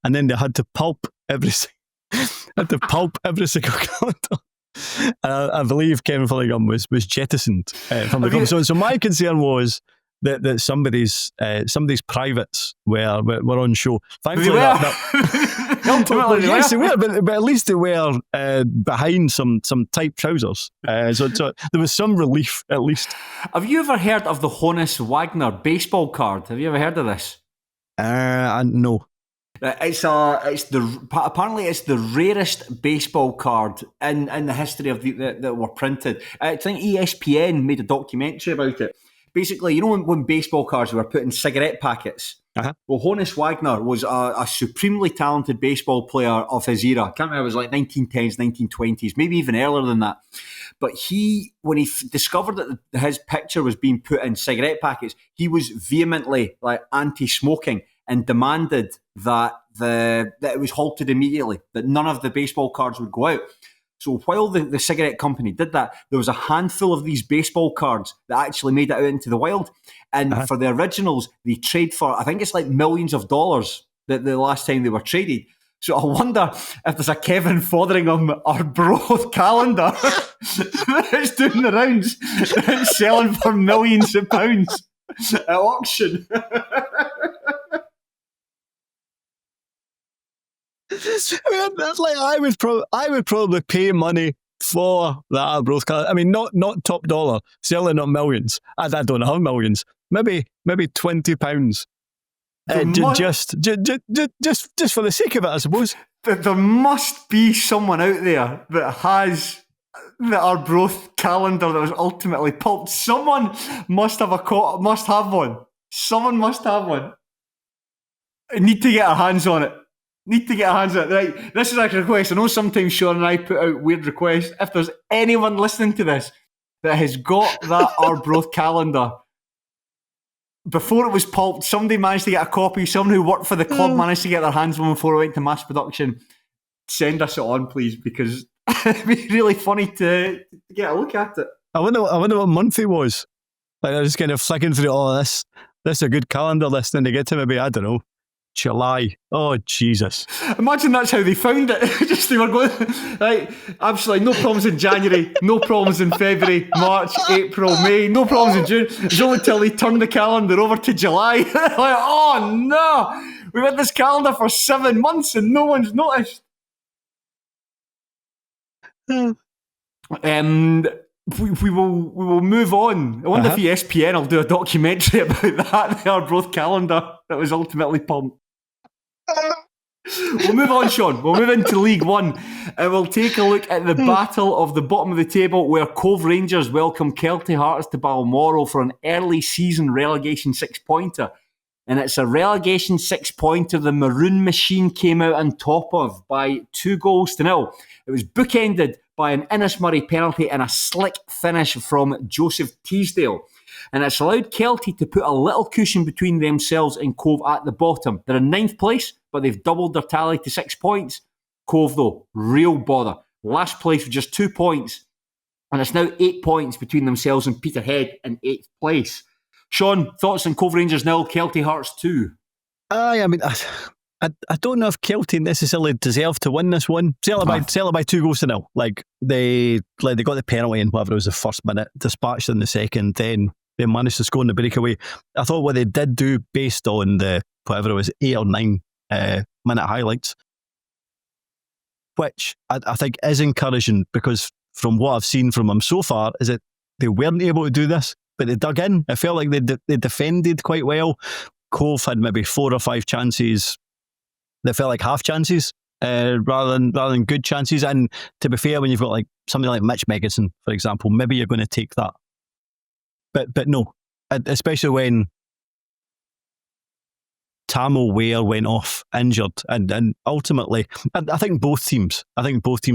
and then they had to pulp every single calendar. I believe Kevin Fotheringham was jettisoned from the club. So my concern was that somebody's privates were on show. Thankfully, yes, they were, but at least they were behind some tight trousers. So there was some relief, at least. Have you ever heard of the Honus Wagner baseball card? Have you ever heard of this? No. Apparently it's the rarest baseball card in the history of that were printed. I think ESPN made a documentary about it. Basically, you know when baseball cards were put in cigarette packets? Well, Honus Wagner was a supremely talented baseball player of his era. I can't remember, it was like 1910s, 1920s, maybe even earlier than that. But when he discovered that his picture was being put in cigarette packets, he was vehemently anti-smoking and demanded that it was halted immediately, that none of the baseball cards would go out. So while the cigarette company did that, there was a handful of these baseball cards that actually made it out into the wild. And for the originals, they trade for, I think it's like millions of dollars the last time they were traded. So I wonder if there's a Kevin Fotheringham Arbroath calendar that's doing the rounds, that's selling for millions of pounds at auction. I mean, that's like I would probably pay money for that Arbroath calendar. I mean, not top dollar, certainly not millions. I don't have millions. Maybe £20. Just for the sake of it, I suppose. There must be someone out there that has the Arbroath calendar that was ultimately pulped. Someone must have one. Someone must have one. I need to get our hands on it. Right, this is a request. I know sometimes Shaughan and I put out weird requests. If there's anyone listening to this that has got that Arbroath calendar, before it was pulped, somebody managed to get a copy. Someone who worked for the club managed to get their hands on before it went to mass production. Send us it on, please, because it'd be really funny to get a look at it. I wonder what month it was. Like, I was just kind of flicking through this. This is a good calendar list, and they get to maybe, I don't know, July. Oh, Jesus. Imagine that's how they found it. Just they were going, right, absolutely no problems in January, no problems in February, March, April, May, no problems in June. It's only until they turned the calendar over to July. Like, oh no, we've had this calendar for 7 months and no one's noticed. We will move on. I wonder if ESPN will do a documentary about that, the Arbroath calendar that was ultimately pumped. We'll move on, Shaughan. We'll move into League One and we'll take a look at the battle of the bottom of the table where Cove Rangers welcome Kelty Hearts to Balmoral for an early season relegation 6-pointer. And it's a relegation 6-pointer the Maroon Machine came out on top of by 2-0. It was bookended by an Innes Murray penalty and a slick finish from Joseph Teasdale. And it's allowed Kelty to put a little cushion between themselves and Cove at the bottom. They're in 9th place, but they've doubled their tally to 6 points. Cove, though, real bother. Last place with just 2 points. And it's now 8 points between themselves and Peterhead in 8th place. Shaughan, thoughts on Cove Rangers 0, Kelty Hearts 2? I mean, I don't know if Kelty necessarily deserved to win this one. Certainly by 2-0. Like they got the penalty in whatever it was the first minute, dispatched in the second, then they managed to score in the breakaway. I thought what they did do based on the whatever it was 8 or 9 minute highlights, which I think is encouraging because from what I've seen from them so far is that they weren't able to do this, but they dug in. It felt like they defended quite well. Cove had maybe 4 or 5 chances that felt like half chances rather than good chances. And to be fair, when you've got like somebody like Mitch Megginson, for example, maybe you're going to take that. But no, especially when Tamil Ware went off injured, and ultimately, I think both teams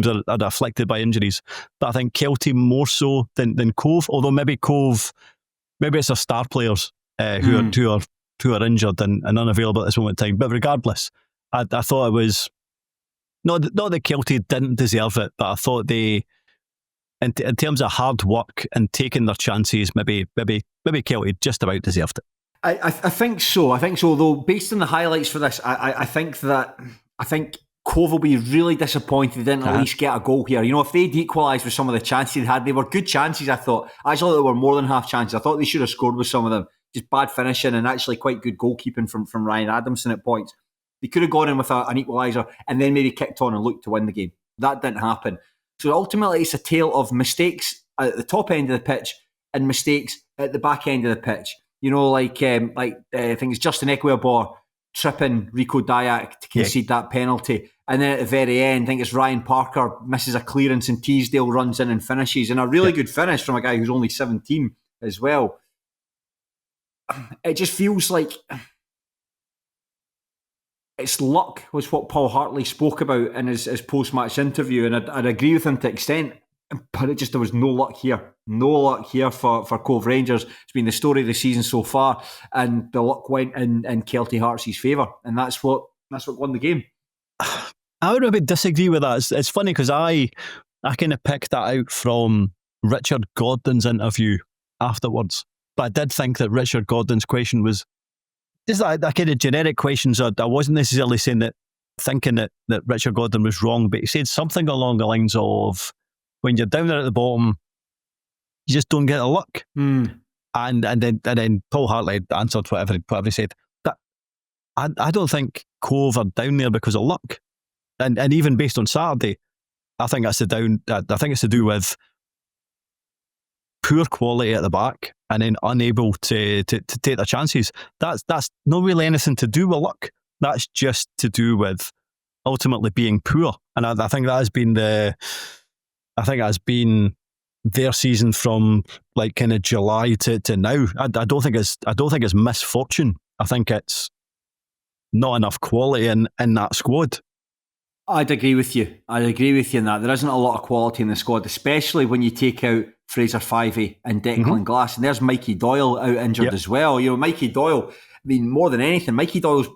are afflicted by injuries, but I think Kelty more so than Cove. Although maybe it's their star players who are injured and unavailable at this moment in time. But regardless, I thought it was not that Kelty didn't deserve it, but I thought they, in terms of hard work and taking their chances, maybe Kelty just about deserved it. I think so. Though, based on the highlights for this, I think Cove will be really disappointed they didn't at least get a goal here. You know, if they'd equalised with some of the chances they had, they were good chances, I thought. Actually, they were more than half chances. I thought they should have scored with some of them. Just bad finishing and actually quite good goalkeeping from Ryan Adamson at points. They could have gone in with an equaliser and then maybe kicked on and looked to win the game. That didn't happen. So ultimately, it's a tale of mistakes at the top end of the pitch and mistakes at the back end of the pitch. You know, I think it's Justin Ekwebor tripping Rico Dyack to concede that penalty. And then at the very end, I think it's Ryan Parker misses a clearance and Teasdale runs in and finishes. And a really good finish from a guy who's only 17 as well. It just feels like it's luck, was what Paul Hartley spoke about in his post-match interview. And I'd agree with him to an extent. But there was no luck here. No luck here for Cove Rangers. It's been the story of the season so far, and the luck went in Kelty Hearts' favour, and that's what won the game. I would maybe disagree with that. It's funny because I kind of picked that out from Richard Gordon's interview afterwards. But I did think that Richard Gordon's question was just a kind of generic question. So I wasn't necessarily thinking that Richard Gordon was wrong, but he said something along the lines of, when you're down there at the bottom, you just don't get the luck. And then Paul Hartley answered whatever he said. But I don't think Cove are down there because of luck. And even based on Saturday, I think it's to do with poor quality at the back and then unable to take their chances. That's not really anything to do with luck. That's just to do with ultimately being poor. And I think that has been their season from like kind of July to now. I don't think it's misfortune. I think it's not enough quality in that squad. I'd agree with you. In that there isn't a lot of quality in the squad, especially when you take out Fraser Fivey and Declan Glass, and there's Mikey Doyle out injured as well. You know, Mikey Doyle, I mean, more than anything, Mikey Doyle's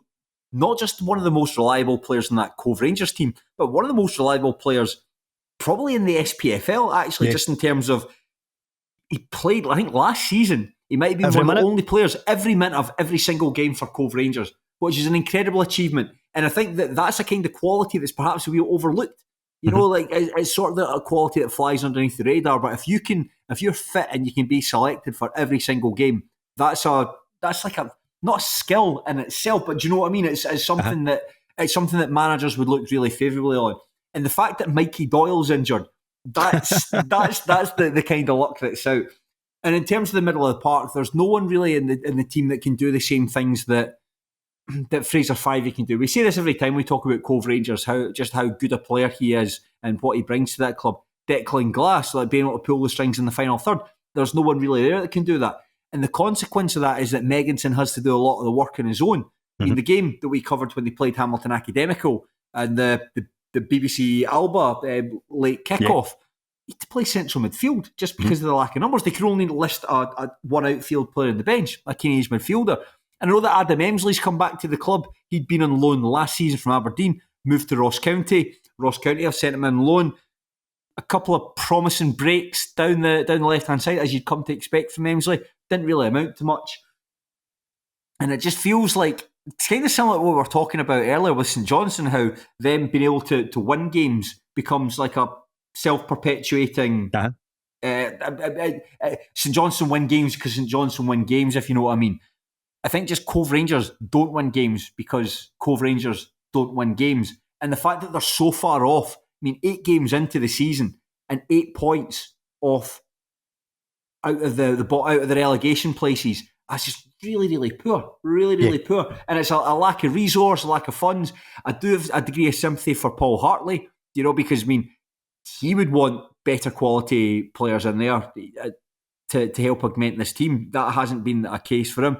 not just one of the most reliable players in that Cove Rangers team, but one of the most reliable players probably in the SPFL, actually, just in terms of he played, I think last season, he might be one of the only players every minute of every single game for Cove Rangers, which is an incredible achievement. And I think that's a kind of quality that's perhaps we overlooked. You know, like it's sort of a quality that flies underneath the radar. But if you're fit and you can be selected for every single game, that's like not a skill in itself. But do you know what I mean? It's something that managers would look really favourably on. And the fact that Mikey Doyle's injured, that's the kind of luck that's out. And in terms of the middle of the park, there's no one really in the team that can do the same things that Fraser Fivey can do. We say this every time we talk about Cove Rangers, how good a player he is and what he brings to that club. Declan Glass, like being able to pull the strings in the final third, there's no one really there that can do that. And the consequence of that is that Megginson has to do a lot of the work on his own. I mean, the game that we covered when they played Hamilton Academical and the BBC Alba late kickoff, he had to play central midfield just because of the lack of numbers. They could only list a one outfield player on the bench, a teenage midfielder. And I know that Adam Emsley's come back to the club. He'd been on loan last season from Aberdeen, moved to Ross County. Ross County have sent him on loan. A couple of promising breaks down the left-hand side, as you'd come to expect from Emsley. Didn't really amount to much. And it just feels like it's kind of similar to what we were talking about earlier with St Johnstone, how them being able to win games becomes like a self-perpetuating... St Johnstone win games because St Johnstone win games, if you know what I mean. I think just Cove Rangers don't win games because Cove Rangers don't win games. And the fact that they're so far off, I mean, 8 games into the season and 8 points off out of the relegation places, that's just really, really poor. Really poor. And it's a lack of resource, a lack of funds. I do have a degree of sympathy for Paul Hartley, because, I mean, he would want better quality players in there to help augment this team. That hasn't been a case for him.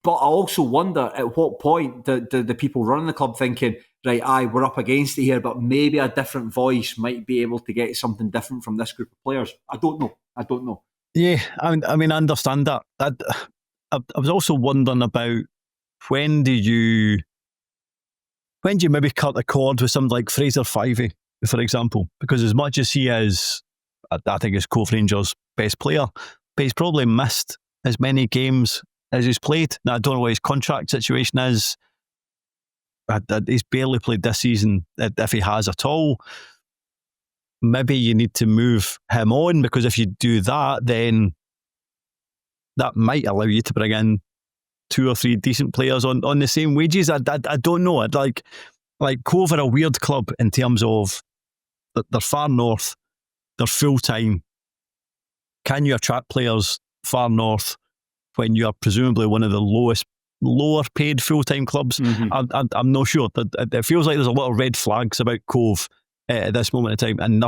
But I also wonder at what point do the people running the club thinking, right, we're up against it here, but maybe a different voice might be able to get something different from this group of players. I don't know. Yeah, I mean, I understand that. I was also wondering about when do you maybe cut the cord with something like Fraser Fivey, for example, because as much as he is, I think, is Cove Rangers' best player, but he's probably missed as many games as he's played. Now, I don't know what his contract situation is. He's barely played this season, if he has at all. Maybe you need to move him on, because if you do that, then that might allow you to bring in 2 or 3 decent players on the same wages. I don't know. Like Cove are a weird club in terms of they're far north, they're full-time. Can you attract players far north when you are presumably one of the lower paid full-time clubs? I'm not sure. It feels like there's a lot of red flags about Cove at this moment in time, and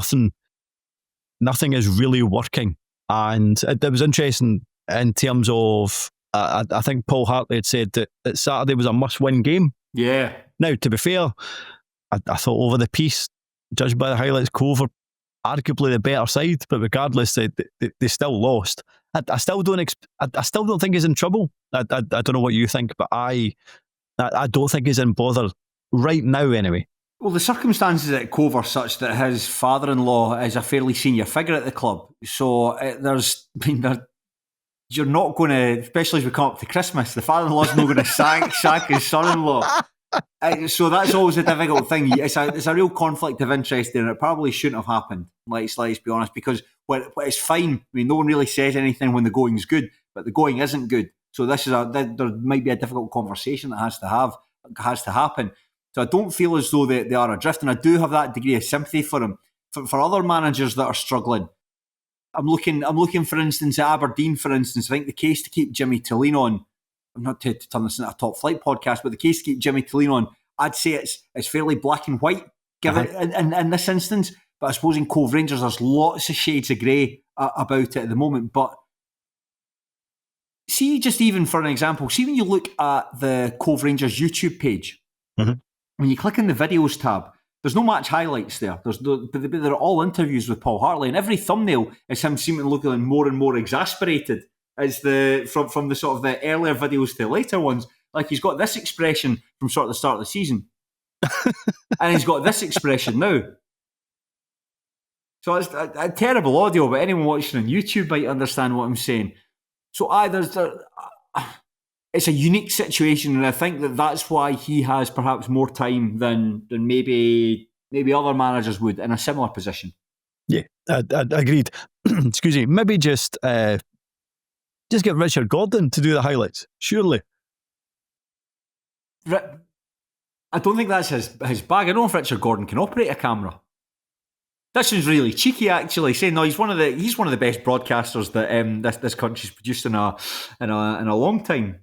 nothing is really working. And it was interesting in terms of, I think Paul Hartley had said that Saturday was a must-win game. Yeah. Now, to be fair, I thought over the piece, judged by the highlights, Cove are arguably the better side, but regardless, they still lost. I still don't think he's in trouble. I don't know what you think, but I don't think he's in bother right now anyway. Well, the circumstances at Cove are such that his father-in-law is a fairly senior figure at the club. So you're not going to, especially as we come up to Christmas, the father-in-law's not going to sack his son-in-law. So that's always a difficult thing. It's a real conflict of interest there, and it probably shouldn't have happened. Let's be honest, because it's fine. I mean, no one really says anything when the going's good, but the going isn't good. So there might be a difficult conversation that has to happen. So I don't feel as though they are adrift, and I do have that degree of sympathy for him. for other managers that are struggling. I'm looking, for instance, at Aberdeen, for instance. I think the case to keep Jimmy Tulleen on, I'm not to turn this into a top flight podcast, but the case to keep Jimmy Tulleen on, I'd say it's fairly black and white, given in this instance. But I suppose in Cove Rangers, there's lots of shades of grey about it at the moment. But see, just even for an example, see when you look at the Cove Rangers YouTube page, when you click in the videos tab, there's no match highlights there. But they're all interviews with Paul Hartley, and every thumbnail is him seeming looking more and more exasperated as from the sort of the earlier videos to the later ones. Like he's got this expression from sort of the start of the season, and he's got this expression now. So it's a terrible audio, but anyone watching on YouTube might understand what I'm saying. So it's a unique situation, and I think that's why he has perhaps more time than maybe other managers would in a similar position. Yeah, I agreed. Excuse me. Maybe just get Richard Gordon to do the highlights, surely. I don't think that's his bag. I don't know if Richard Gordon can operate a camera. That sounds really cheeky, actually. Saying no, he's one of the best broadcasters that this country's produced in a long time.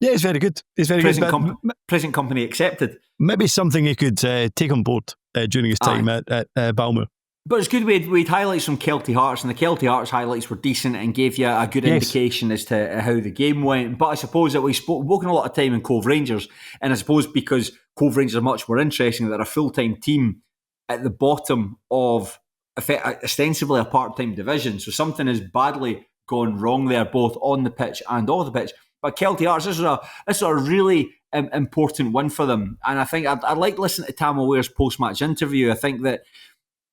Yeah, he's very good. He's very good. Present company accepted. Maybe something he could take on board during his time at Balmoor. But it's good we had highlights from Kelty Hearts, and the Kelty Hearts highlights were decent and gave you a good indication as to how the game went. But I suppose that we've spoken a lot of time in Cove Rangers, and I suppose because Cove Rangers are much more interesting, they're a full-time team at the bottom of ostensibly a part-time division. So something has badly gone wrong there, both on the pitch and off the pitch. But Kelty Hearts, this is a really important win for them. And I think I'd like listening to Tam O'Ware's post-match interview. I think that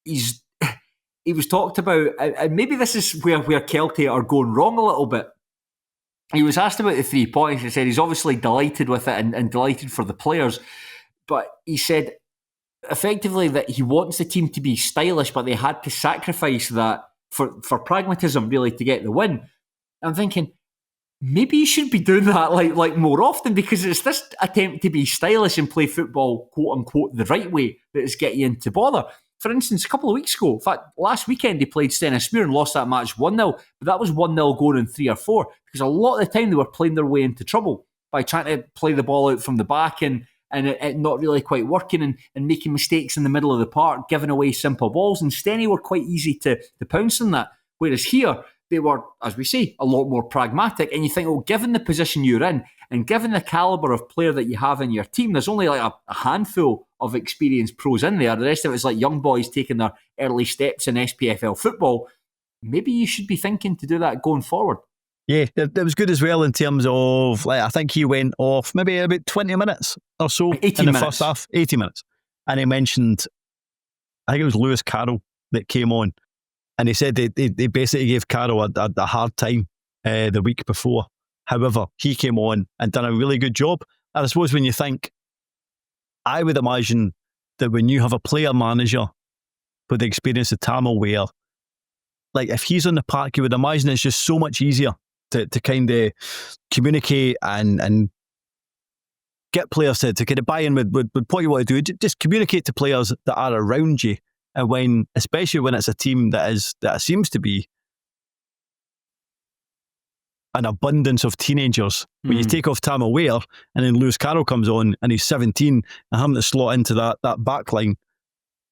he was talked about, and maybe this is where Kelty are going wrong a little bit. He was asked about the 3 points. He said he's obviously delighted with it and delighted for the players. But he said effectively that he wants the team to be stylish, but they had to sacrifice that for pragmatism, really, to get the win. I'm thinking, maybe you should be doing that like more often, because it's this attempt to be stylish and play football, quote unquote, the right way that is getting you into bother. For instance, a couple of weeks ago, in fact, last weekend they played Stennismuir and lost that match 1-0, but that was 1-0 going in 3 or 4, because a lot of the time they were playing their way into trouble by trying to play the ball out from the back and it not really quite working and making mistakes in the middle of the park, giving away simple balls. And Stenny were quite easy to pounce on that. Whereas here, they were, as we say, a lot more pragmatic. And you think, oh, given the position you're in and given the calibre of player that you have in your team, there's only like a handful of experienced pros in there. The rest of it's like young boys taking their early steps in SPFL football. Maybe you should be thinking to do that going forward. Yeah, it was good as well in terms of, I think he went off maybe about 20 minutes or so in the first half. 80 minutes. And he mentioned, I think it was Lewis Carroll that came on. And he said they basically gave Carroll a hard time the week before. However, he came on and done a really good job. And I suppose when you think, I would imagine that when you have a player manager with the experience of Tam O'Ware, like if he's on the park, you would imagine it's just so much easier to kind of communicate and get players to kind of buy in with what you want to do. Just communicate to players that are around you. And especially when it's a team that seems to be an abundance of teenagers. When you take off Tam O'Ware and then Lewis Carroll comes on and he's 17 and having to slot into that back line,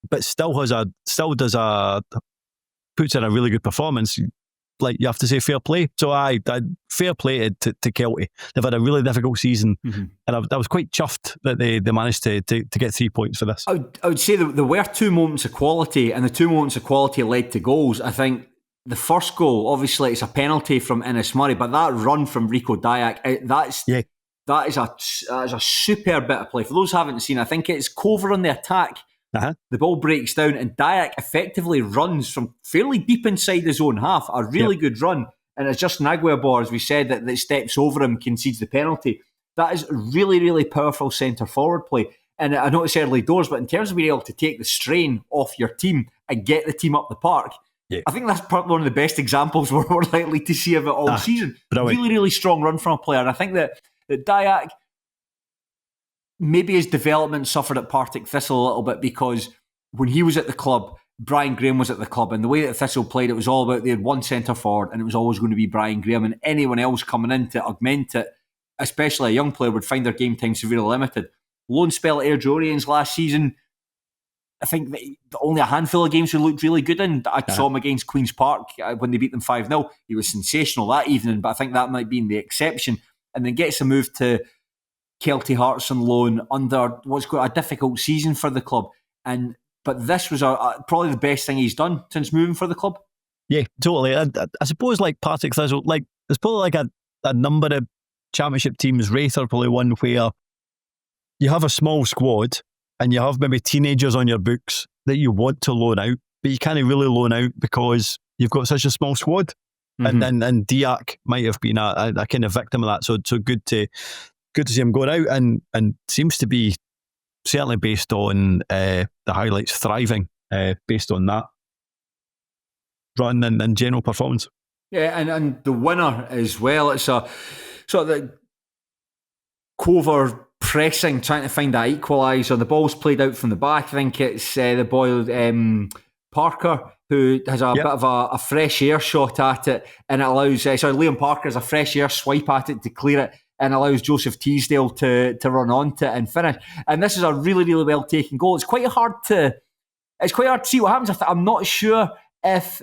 but puts in a really good performance. Like, you have to say fair play. So fair play to Kelty. They've had a really difficult season, and I was quite chuffed that they managed to get 3 points for this. I would say that there were 2 moments of quality, and the 2 moments of quality led to goals. I think the first goal, obviously, it's a penalty from Innes Murray, but that run from Rico Dyack, that is a superb bit of play. For those who haven't seen, I think it's Cover on the attack. The ball breaks down and Dyack effectively runs from fairly deep inside his own half, a really good run, and it's just Naguibor, as we said, that steps over him, concedes the penalty. That is really, really powerful centre forward play. And I know it's early doors, but in terms of being able to take the strain off your team and get the team up the park, I think that's probably one of the best examples we're likely to see of it all season. Really, really strong run from a player. And I think that Dyack, maybe his development suffered at Partick Thistle a little bit, because when he was at the club, Brian Graham was at the club, and the way that Thistle played, it was all about they had one centre forward, and it was always going to be Brian Graham, and anyone else coming in to augment it, especially a young player, would find their game time severely limited. Loan spell at Airdrieonians last season, I think only a handful of games we looked really good in. I saw him against Queen's Park when they beat them 5-0. He was sensational that evening, but I think that might be the exception. And then gets a move to Kelty Hearts on loan under what's got a difficult season for the club. But this was probably the best thing he's done since moving for the club. Yeah, totally. I suppose like Partick Thistle, like there's probably like a number of championship teams. Raith are probably one where you have a small squad and you have maybe teenagers on your books that you want to loan out, but you can't really loan out because you've got such a small squad. Mm-hmm. And Diak might have been a kind of victim of that. So good to see him going out and seems to be certainly based on the highlights thriving based on that run and general performance. Yeah, and the winner as well. It's a sort of the Cove pressing, trying to find that equaliser. The ball's played out from the back. I think it's the boy Parker who has a bit of a fresh air shot at it, and it allows Liam Parker has a fresh air swipe at it to clear it, and allows Joseph Teasdale to run onto it and finish. And this is a really, really well taken goal. It's quite hard to see what happens. I'm not sure if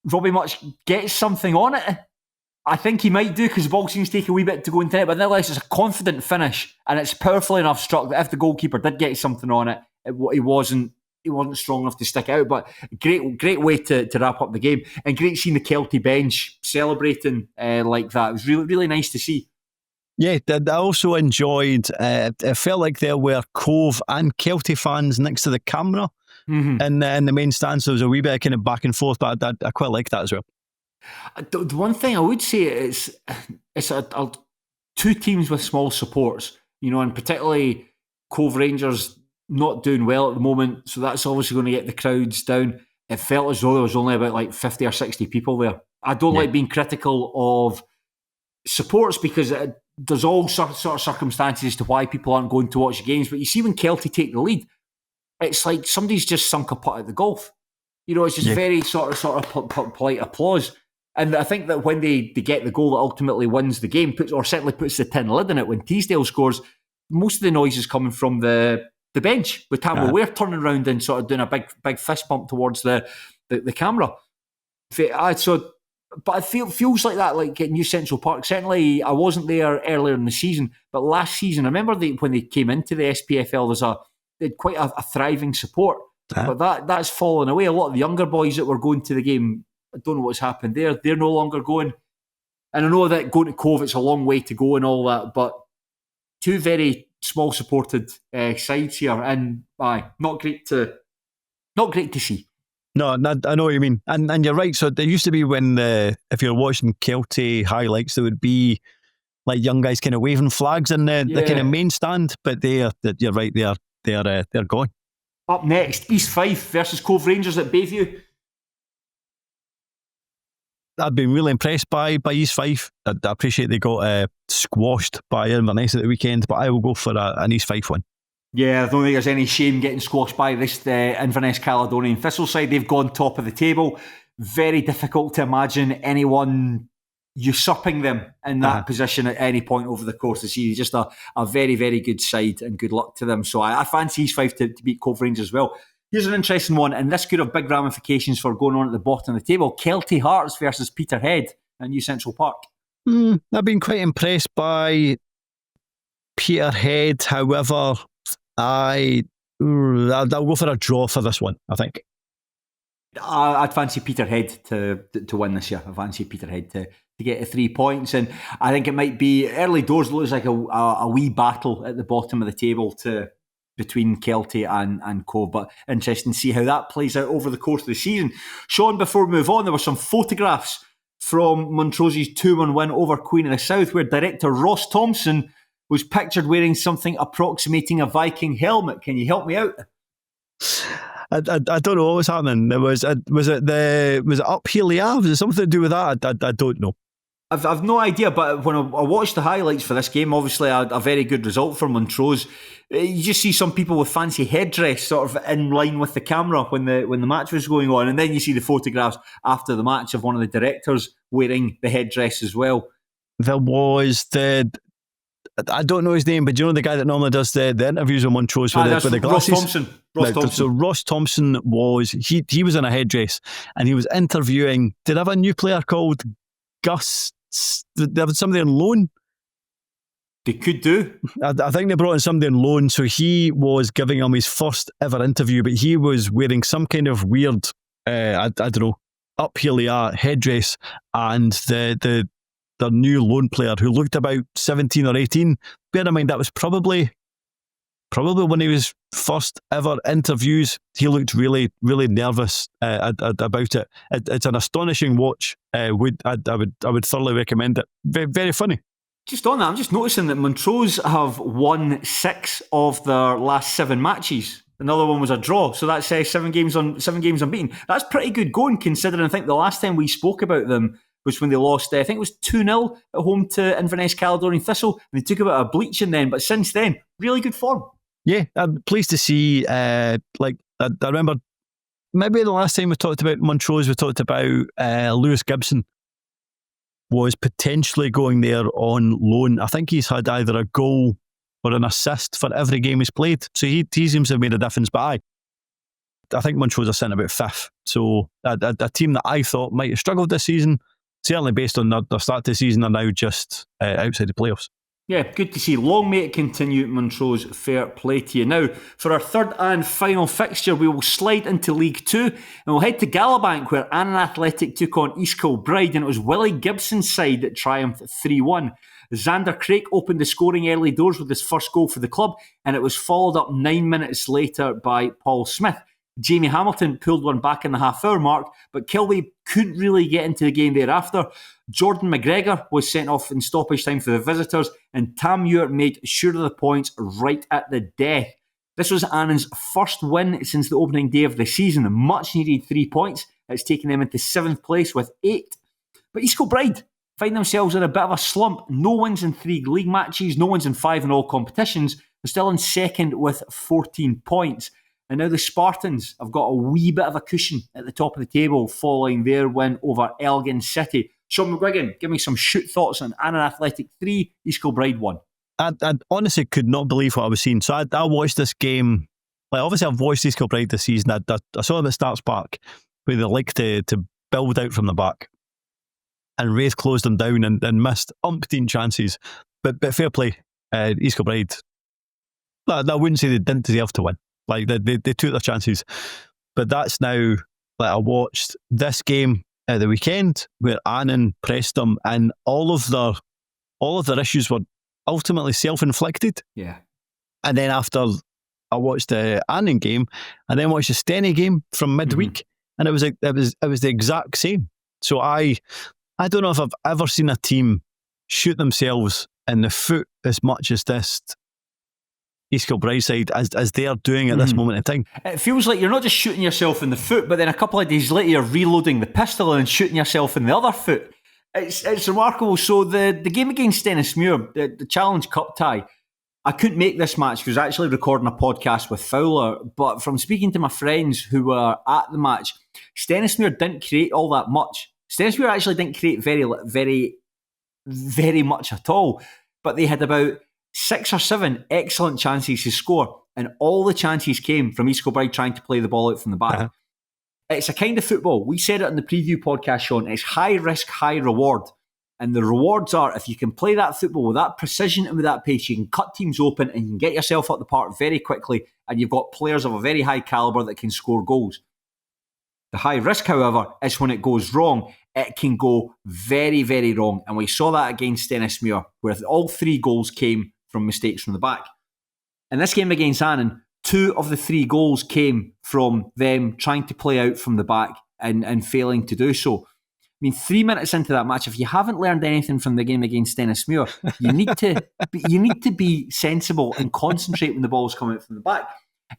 Robbie Much gets something on it. I think he might do because the ball seems to take a wee bit to go into it, but nonetheless, it's a confident finish and it's powerfully enough struck that if the goalkeeper did get something on it, he wasn't strong enough to stick out. But great way to wrap up the game, and great seeing the Kelty bench celebrating like that. It was really, really nice to see. Yeah, I also enjoyed, it felt like there were Cove and Kelty fans next to the camera in the main stand, so there was a wee bit of kind of back and forth, but I quite like that as well. The one thing I would say is it's two teams with small supports, and particularly Cove Rangers not doing well at the moment, so that's obviously going to get the crowds down. It felt as though there was only about like 50 or 60 people there. I don't like being critical of supports because there's all sort of circumstances to why people aren't going to watch the games, but you see when Kelty take the lead, it's like somebody's just sunk a putt at the golf. It's just very sort of polite applause. And I think that when they get the goal that ultimately wins the game, certainly puts the tin lid in it, when Teasdale scores, most of the noise is coming from the bench, with Tam Ware turning around and sort of doing a big fist bump towards the camera. But it feels like that, like at New Central Park. Certainly, I wasn't there earlier in the season, but last season, I remember when they came into the SPFL, they had quite a thriving support. But that's fallen away. A lot of the younger boys that were going to the game, I don't know what's happened there. They're no longer going. And I know that going to Cove, it's a long way to go and all that, but two very small supported sides here, and not great to see. No, I know what you mean, and you're right. So there used to be when if you're watching Kelty highlights, there would be like young guys kind of waving flags in the kind of main stand, but you're right, they're gone. Up next, East Fife versus Cove Rangers at Bayview. I've been really impressed by East Fife. I appreciate they got squashed by Inverness at the weekend, but I will go for an East Fife one. Yeah, I don't think there's any shame getting squashed by this Inverness Caledonian Thistle side. They've gone top of the table. Very difficult to imagine anyone usurping them in that position at any point over the course of the season. Just a very, very good side, and good luck to them. So I fancy East Fife to beat Cove Rangers as well. Here's an interesting one, and this could have big ramifications for going on at the bottom of the table. Kelty Hearts versus Peterhead at New Central Park. I've been quite impressed by Peterhead. However, I'll go for a draw for this one, I think. I'd fancy Peterhead to win this year. I fancy Peterhead to get 3 points, and I think it might be early doors. It looks like a wee battle at the bottom of the table between Kelty and Cove, but interesting to see how that plays out over the course of the season. Shaughan, before we move on, there were some photographs from Montrose's 2-1 win over Queen of the South, where director Ross Thompson was pictured wearing something approximating a Viking helmet. Can you help me out? I don't know what was happening. Was it Up Helia? Was it something to do with that? I don't know. I've no idea, but when I watched the highlights for this game, obviously a very good result for Montrose. You just see some people with fancy headdress sort of in line with the camera when the match was going on, and then you see the photographs after the match of one of the directors wearing the headdress as well. There was I don't know his name, but do you know the guy that normally does the interviews on Montrose with the glasses? Ross Thompson. So Ross Thompson he was in a headdress and he was interviewing. Did I have a new player called Gus? There was somebody on loan. They could do. I think they brought in somebody on loan, so he was giving him his first ever interview, but he was wearing some kind of weird, I don't know, uphill headdress, and the new loan player who looked about 17 or 18. Bear in mind that was probably when he was first ever interviews. He looked really, really nervous about it. It's an astonishing watch. I would thoroughly recommend it. Very, very funny. Just on that, I'm just noticing that Montrose have won 6 of their last 7 matches. Another one was a draw, so that's 7 games unbeaten. That's pretty good going, considering I think the last time we spoke about them was when they lost, I think it was 2-0 at home to Inverness Caledonian Thistle, and they took a bit of a bleaching then, but since then, really good form. Yeah, I'm pleased to see, I remember maybe the last time we talked about Montrose, we talked about Lewis Gibson was potentially going there on loan. I think he's had either a goal or an assist for every game he's played, so he seems to have made a difference, but I think Montrose are sitting about 5th, so a team that I thought might have struggled this season, certainly based on their start to the season, are now just outside the playoffs. Yeah, good to see. Long may it continue, Montrose. Fair play to you. Now, for our third and final fixture, we will slide into League 2 and we'll head to Gallowbank, where Annan Athletic took on East Kilbride, and it was Willie Gibson's side that triumphed 3-1. Xander Craik opened the scoring early doors with his first goal for the club, and it was followed up 9 minutes later by Paul Smith. Jamie Hamilton pulled one back in the half-hour mark, but Kilby couldn't really get into the game thereafter. Jordan McGregor was sent off in stoppage time for the visitors, and Tam Muir made sure of the points right at the death. This was Annan's first win since the opening day of the season, a much-needed 3 points. It's taken them into 7th place with 8. But East Kilbride find themselves in a bit of a slump. No wins in 3 league matches, no wins in 5 in all competitions. They're still in 2nd with 14 points. And now the Spartans have got a wee bit of a cushion at the top of the table following their win over Elgin City. Shaughan McGuigan, give me some shoot thoughts on Annan Athletic 3, East Kilbride 1. I honestly could not believe what I was seeing. So I watched this game. Like, obviously, I've watched East Kilbride this season. I saw them at Starts Park, where they like to build out from the back. And Raith closed them down and missed umpteen chances. But fair play, East Kilbride. I wouldn't say they didn't deserve to win. Like, they took their chances. But that's now, like, I watched this game at the weekend where Annan pressed them, and all of their issues were ultimately self-inflicted. Yeah. And then after I watched the Annan game, and then watched the Steny game from midweek, and it was the exact same. So I don't know if I've ever seen a team shoot themselves in the foot as much as this East Kilbride side as they are doing at this moment in time. It feels like you're not just shooting yourself in the foot, but then a couple of days later you're reloading the pistol and shooting yourself in the other foot. It's remarkable. So the game against Stennismuir, the Challenge Cup tie, I couldn't make this match because I was actually recording a podcast with Fowler, but from speaking to my friends who were at the match, Stennismuir didn't create all that much. Stennismuir actually didn't create very, very, very much at all, but they had about 6 or 7 excellent chances to score, and all the chances came from East Kilbride trying to play the ball out from the back. Uh-huh. It's a kind of football. We said it in the preview podcast, Shaughan. It's high risk, high reward. And the rewards are, if you can play that football with that precision and with that pace, you can cut teams open and you can get yourself up the park very quickly, and you've got players of a very high calibre that can score goals. The high risk, however, is when it goes wrong, it can go very, very wrong. And we saw that against Stennismuir, where all 3 goals came from mistakes from the back. In this game against Annan, 2 of the 3 goals came from them trying to play out from the back and failing to do so. I mean, 3 minutes into that match, if you haven't learned anything from the game against Stennismuir, you need to be sensible and concentrate when the ball's coming out from the back.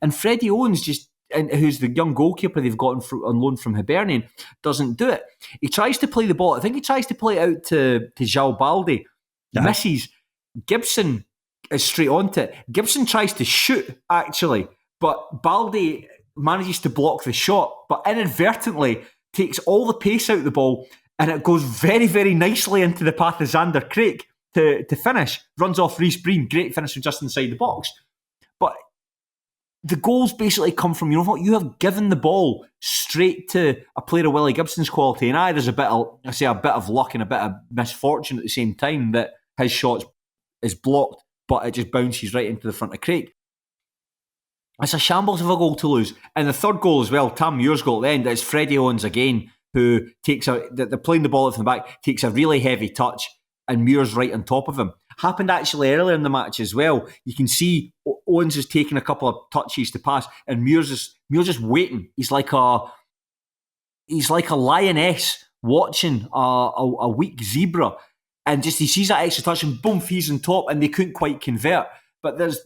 And Freddie Owens just and who's the young goalkeeper they've got on loan from Hibernian, doesn't do it. He tries to play the ball. I think he tries to play it out to João Balde. Misses. Gibson is straight onto it. Gibson tries to shoot, actually, but Balde manages to block the shot, but inadvertently takes all the pace out of the ball, and it goes very, very nicely into the path of Xander Craik to finish. Runs off Reece Breen. Great finish from just inside the box. But the goals basically come from, you have given the ball straight to a player of Willie Gibson's quality, and there's a bit of luck and a bit of misfortune at the same time that his shot is blocked, but it just bounces right into the front of Craik. It's a shambles of a goal to lose. And the third goal as well, Tam Muir's goal at the end, it's Freddie Owens again, who they're playing the ball out from the back, takes a really heavy touch, and Muir's right on top of him. Happened actually earlier in the match as well. You can see Owens is taking a couple of touches to pass, and Muir's just waiting. He's like a lioness watching a weak zebra, and just he sees that extra touch and boom, he's on top, and they couldn't quite convert. But there's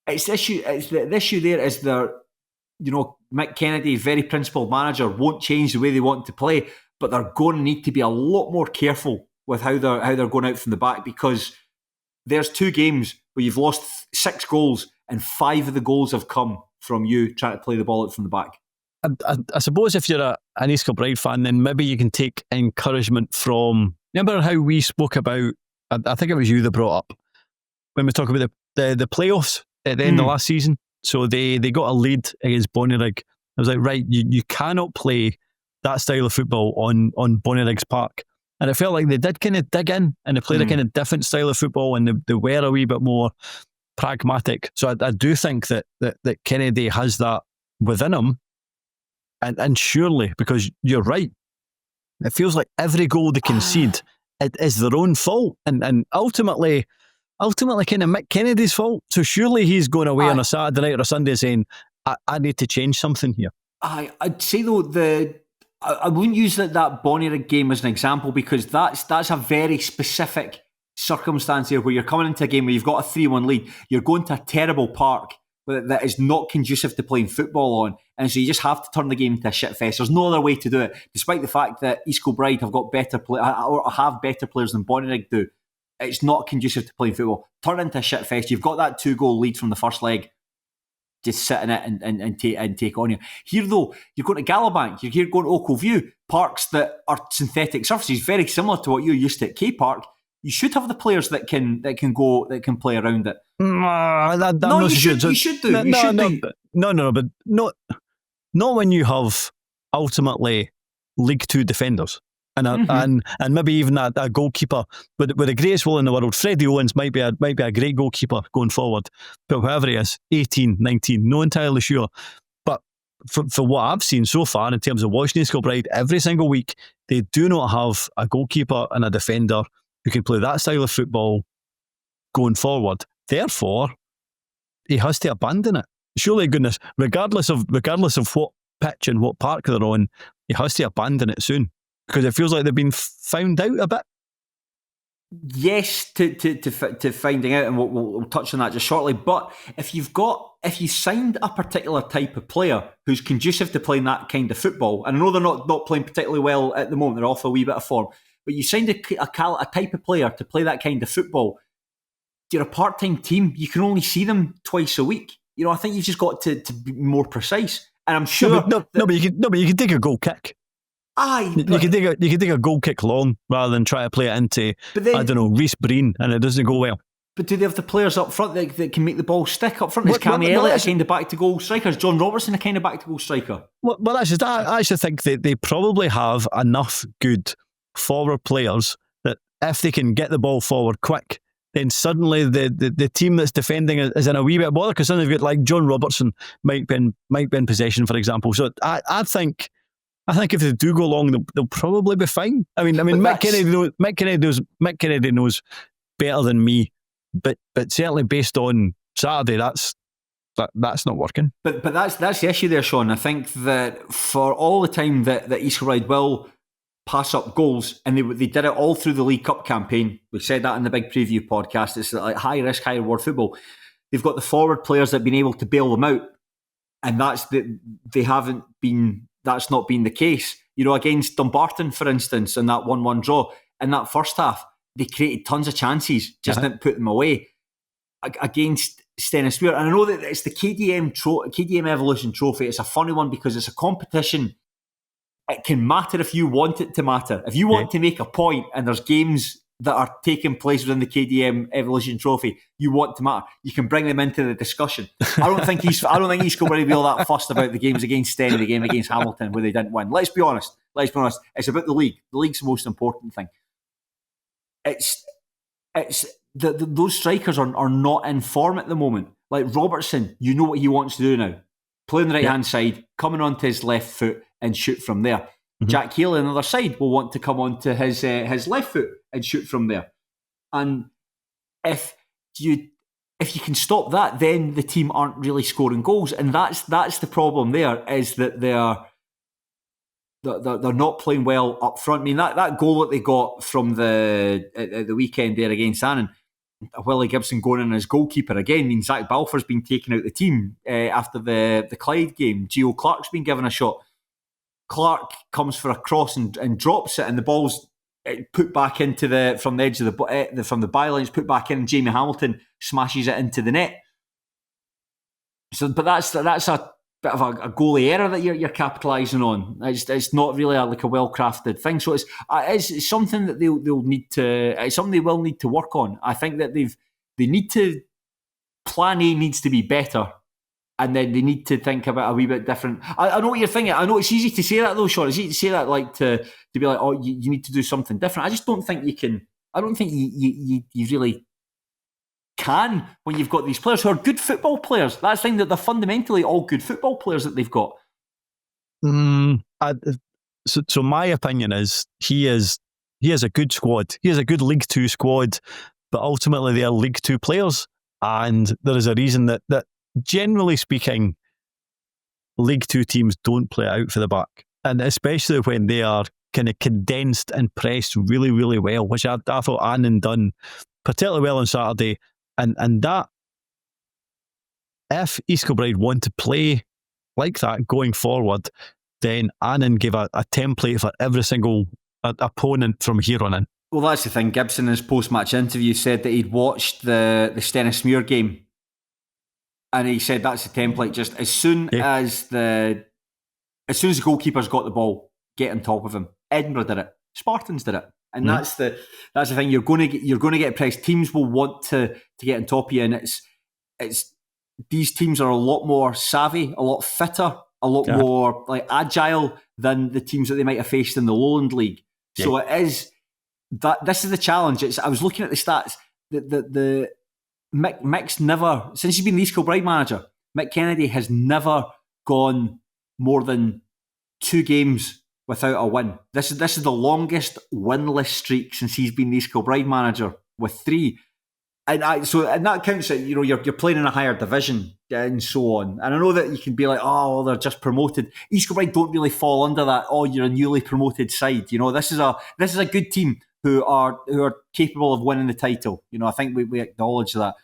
it's the issue there is Mick Kennedy, very principled manager, won't change the way they want to play, but they're going to need to be a lot more careful with how they're going out from the back, because there's 2 games where you've lost 6 goals and 5 of the goals have come from you trying to play the ball out from the back. I suppose if you're an East Kilbride fan, then maybe you can take encouragement from, remember how we spoke about, I think it was you that brought up, when we talk about the playoffs at the end of last season. So they got a lead against Bonnyrigg. I was like, right, you cannot play that style of football on Bonnyriggs Park. And it felt like they did kind of dig in and they played a kind of different style of football, and they were a wee bit more pragmatic. So I do think that Kennedy has that within him. And surely, because you're right, it feels like every goal they concede, it is their own fault. And ultimately kind of Mick Kennedy's fault. So surely he's going away on a Saturday night or a Sunday saying, I need to change something here. I'd say though, I wouldn't use that Bonnyrigg game as an example, because that's a very specific circumstance here where you're coming into a game where you've got a 3-1 lead. You're going to a terrible park that is not conducive to playing football on, and so you just have to turn the game into a shit fest. There's no other way to do it, despite the fact that East Kilbride have got have better players than Bonnyrigg do. It's not conducive to playing football. Turn it into a shit fest. You've got that 2-goal lead from the first leg. Just sit in it and take on you. Here though, you're going to Gallowbank, you're going to Oakville View, parks that are synthetic surfaces, very similar to what you're used to at K Park. You should have the players that can play around it. You should do. But not when you have ultimately League 2 defenders. And maybe even a goalkeeper with the greatest will in the world. Freddie Owens might be a great goalkeeper going forward, but whoever he is, 18, 19, not entirely sure. But for what I've seen so far in terms of watching East Kilbride every single week, they do not have a goalkeeper and a defender who can play that style of football going forward. Therefore, he has to abandon it. Surely, goodness, regardless of what pitch and what park they're on, he has to abandon it soon. Because it feels like they've been found out a bit. Yes, to finding out, and we'll touch on that just shortly. But if you signed a particular type of player who's conducive to playing that kind of football, and I know they're not playing particularly well at the moment, they're off a wee bit of form, but you signed a type of player to play that kind of football, you're a part-time team. You can only see them twice a week. I think you've just got to be more precise. And I'm sure, but you can take a goal kick. You can take a goal kick long rather than try to play it into, I don't know, Reece Breen, and it doesn't go well. But do they have the players up front that can make the ball stick up front? Is Cammy Elliott a kind of back-to-goal striker? Is John Robertson a kind of back-to-goal striker? Well, I actually think that they probably have enough good forward players that if they can get the ball forward quick, then suddenly the team that's defending is in a wee bit of bother, because suddenly they've got like John Robertson might be in possession, for example. So I think if they do go long, they'll probably be fine. I mean, Mick Kennedy knows better than me, but certainly based on Saturday, that's not working. But that's the issue there, Shaughan. I think that for all the time that East Kilbride will pass up goals, and they did it all through the League Cup campaign. We said that in the big preview podcast. It's like high risk, high reward football. They've got the forward players that have been able to bail them out. and they haven't been. That's not been the case. Against Dumbarton, for instance, in that 1-1 draw, in that first half, they created tons of chances, just didn't put them away. Against Stennismuir, and I know that it's the KDM Evolution Trophy. It's a funny one because it's a competition. It can matter if you want it to matter. If you want to make a point, and there's games that are taking place within the KDM Evolution Trophy, you want to matter. You can bring them into the discussion. I don't think East Kilbride will be all that fussed about the games against Stenny, the game against Hamilton, where they didn't win. Let's be honest. It's about the league. The league's the most important thing. It's those strikers are not in form at the moment. Like Robertson, you know what he wants to do now. Play on the right-hand side, coming onto his left foot and shoot from there. Jack Haley on the other side will want to come onto his left foot and shoot from there. And if you can stop that, then the team aren't really scoring goals. And that's the problem there, is that they're not playing well up front. I mean, that goal that they got from the weekend there against Annan, Willie Gibson going in as goalkeeper again means Zach Balfour's been taken out of the team after the Clyde game. Gio Clark's been given a shot. Clark comes for a cross and drops it, and the ball's put back into from the edge of from the byline. It's put back in, and Jamie Hamilton smashes it into the net. So, but that's a bit of a goalie error that you're capitalising on. It's not really like a well crafted thing. So it's something that they'll need to. It's something they will need to work on. I think that they need to. Plan A needs to be better. And then they need to think about a wee bit different. I know what you're thinking. I know it's easy to say that though, Shaughan. It's easy to say that, like to be like, oh, you need to do something different. I just don't think you can. I don't think you really can when you've got these players who are good football players. That's the thing, that they're fundamentally all good football players that they've got. So my opinion is he has a good squad. He has a good League Two squad, but ultimately they are League Two players, and there is a reason that generally speaking, League Two teams don't play out for the back, and especially when they are kind of condensed and pressed really, really well, which I thought Annan done particularly well on Saturday, and that if East Kilbride want to play like that going forward, then Annan gave a template for every single opponent from here on in. Well, that's the thing. Gibson in his post-match interview said that he'd watched the Stennismuir game. And he said that's the template. Just as soon as the goalkeeper's got the ball, get on top of him. Edinburgh did it. Spartans did it, and that's the thing. You're going to get pressed. Teams will want to get on top of you, and it's these teams are a lot more savvy, a lot fitter, a lot more like agile than the teams that they might have faced in the Lowland League. Yeah. So it is that this is the challenge. I was looking at the stats. The Mick's never, since he's been the East Kilbride manager, Mick Kennedy has never gone more than 2 games without a win. This is the longest winless streak since he's been the East Kilbride manager, with 3. And that counts that you're playing in a higher division and so on. And I know that you can be like, oh, they're just promoted. East Kilbride don't really fall under that. Oh, you're a newly promoted side. This is a good team who are capable of winning the title. I think we acknowledge that.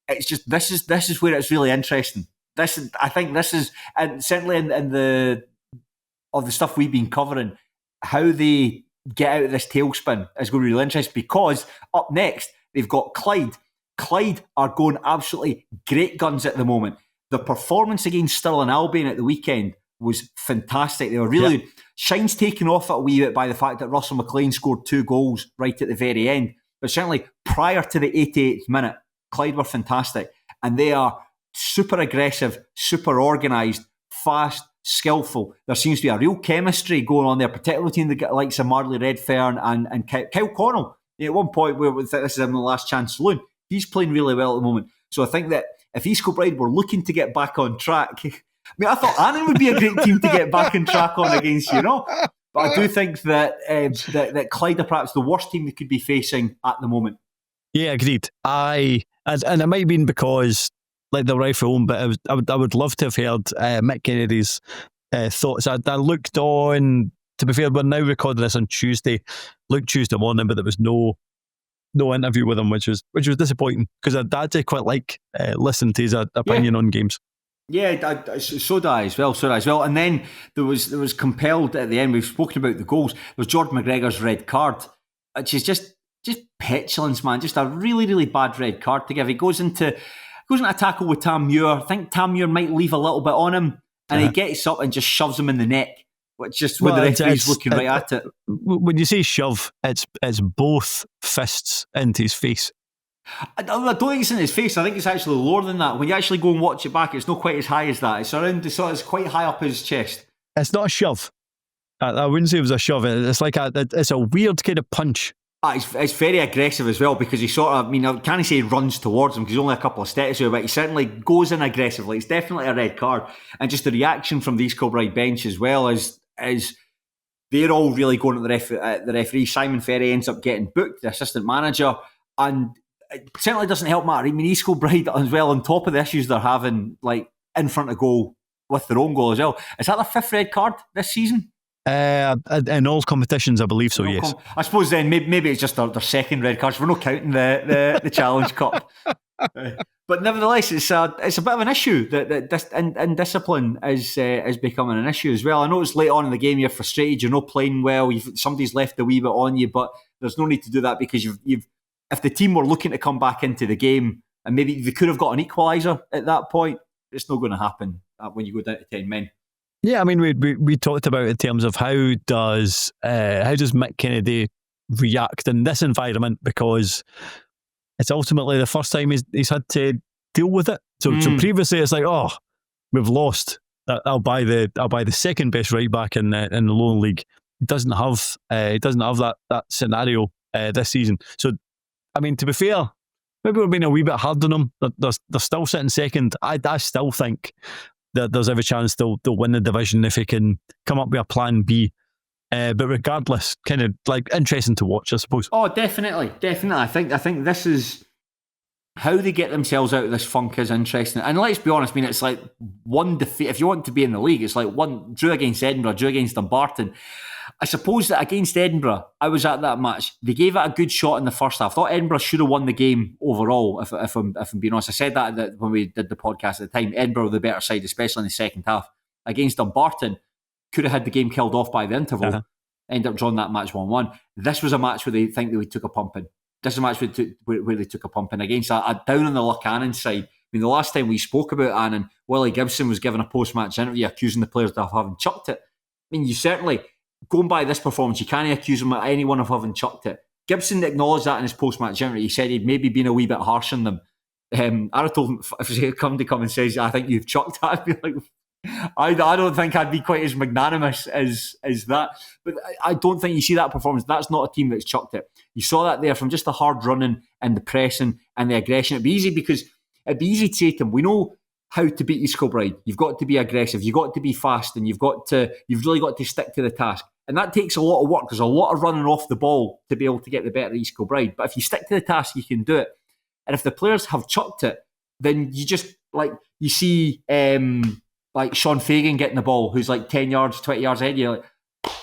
It's just this is where it's really interesting. I think this is, and certainly in the stuff we've been covering, how they get out of this tailspin is going to be really interesting, because up next they've got Clyde. Clyde are going absolutely great guns at the moment. The performance against Stirling Albion at the weekend was fantastic. They were really shine's taken off it a wee bit by the fact that Russell McLean scored 2 goals right at the very end. But certainly prior to the 88th minute, Clyde were fantastic. And they are super aggressive, super organised, fast, skillful. There seems to be a real chemistry going on there, particularly between the likes of Marley Redfern and Kyle Connell. At one point, where this is in the last chance saloon, he's playing really well at the moment. So I think that if East Kilbride were looking to get back on track, I thought Annan would be a great team to get back on track on against, But I do think that that Clyde are perhaps the worst team they could be facing at the moment. Yeah, agreed. And it might have been because like the rifle, but I would love to have heard Mick Kennedy's thoughts. I looked on. To be fair, we're now recording this on Tuesday. Looked Tuesday morning, but there was no interview with him, which was disappointing, because I'd actually quite like listening to his opinion on games. Yeah, so do I as well. So do I as well. And then there was compelled at the end. We've spoken about the goals. There was George McGregor's red card, which is just petulance, man. Just a really, really bad red card to give. He goes into a tackle with Tam Muir. I think Tam Muir might leave a little bit on him, and he gets up and just shoves him in the neck. Which just when the referee's looking right at it. When you say shove, it's both fists into his face. I don't think it's in his face. I think it's actually lower than that. When you actually go and watch it back, it's not quite as high as that. It's quite high up his chest. It's not a shove. I wouldn't say it was a shove. It's like it's a weird kind of punch. It's very aggressive as well, because he sort of, I can't say he runs towards him because he's only a couple of steps away, but he certainly goes in aggressively. It's definitely a red card. And just the reaction from the East Kilbride bench as well as they're all really going at the referee. Simon Ferry ends up getting booked, the assistant manager, and it certainly doesn't help matter. East Kilbride as well, on top of the issues they're having, like in front of goal with their own goal as well. Is that their fifth red card this season? In all competitions, I believe so, yes. I suppose then maybe it's just their second red card. We're not counting the Challenge Cup. But nevertheless, it's a bit of an issue that indiscipline is becoming an issue as well. I know it's late on in the game, you're frustrated, you're not playing well, somebody's left a wee bit on you, but there's no need to do that, because you've if the team were looking to come back into the game and maybe they could have got an equaliser at that point, it's not going to happen when you go down to 10 men. Yeah, I mean, we talked about in terms of how does Mick Kennedy react in this environment, because it's ultimately the first time he's had to deal with it. So previously it's like, oh, we've lost. I'll buy the second best right back in the lower league. He doesn't have that scenario this season. So, I mean, to be fair, maybe we're being a wee bit hard on them. They're still sitting second. I still think that there's every chance they'll win the division if they can come up with a plan B. But regardless, kind of like interesting to watch, I suppose. Oh, definitely. I think this is how they get themselves out of this funk is interesting. And let's be honest, it's like one defeat. If you want to be in the league, it's like one drew against Edinburgh, drew against Dumbarton. I suppose that against Edinburgh, I was at that match. They gave it a good shot in the first half. I thought Edinburgh should have won the game overall, if I'm being honest. I said that when we did the podcast at the time. Edinburgh were the better side, especially in the second half. Against Dumbarton, could have had the game killed off by the interval. Ended up drawing that match 1-1. This was a match where they think they took a pumping. This is a match where they took a pumping against a down on the luck Annan side. The last time we spoke about Annan, Willie Gibson was given a post-match interview accusing the players of having chucked it. You certainly, going by this performance, you can't accuse anyone of having chucked it. Gibson acknowledged that in his post-match interview. He said he'd maybe been a wee bit harsh on them. I told him, if he come and says, I think you've chucked that, I'd be like, I don't think I'd be quite as magnanimous as that. But I don't think you see that performance. That's not a team that's chucked it. You saw that there from just the hard running and the pressing and the aggression. It'd be easy to say to them, we know how to beat East Kilbride. You've got to be aggressive, you've got to be fast, and you've really got to stick to the task. And that takes a lot of work. There's a lot of running off the ball to be able to get the better East Kilbride. But if you stick to the task, you can do it. And if the players have chucked it, then you just, like, you see like Shaughan Fagan getting the ball, who's like 10 yards, 20 yards ahead. You're like,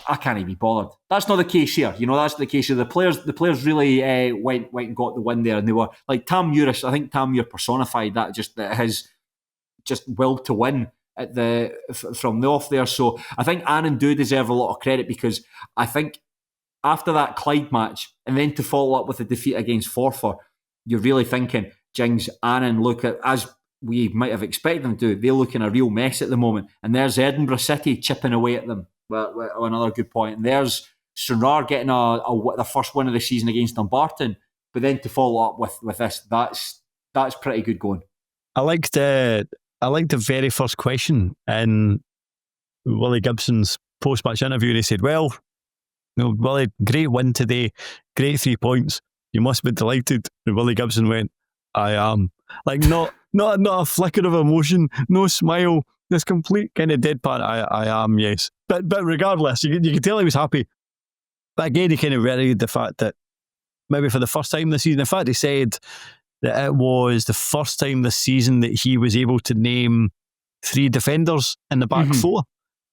I can't even be bothered. That's not the case here. That's the case here. The players really went and got the win there, and they were like Tam Muir. I think Tam Muir personified that, just his just will to win from the off there. So I think Annan do deserve a lot of credit, because I think after that Clyde match, and then to follow up with a defeat against Forfar, you're really thinking, Jings, Annan look at, as we might have expected them to, they look in a real mess at the moment. And there's Edinburgh City chipping away at them. Well, another good point. And there's Stranraer getting the first win of the season against Dumbarton. But then to follow up with this, that's pretty good going. I liked the very first question in Willie Gibson's post-match interview. He said, well, Willie, great win today, great 3 points. You must be delighted. And Willie Gibson went, I am. Like, not a flicker of emotion, no smile, this complete kind of deadpan. I am, yes. But regardless, you can tell he was happy. But again, he kind of reiterated the fact that maybe for the first time this season, in fact, he said that it was the first time this season that he was able to name 3 defenders in the back four.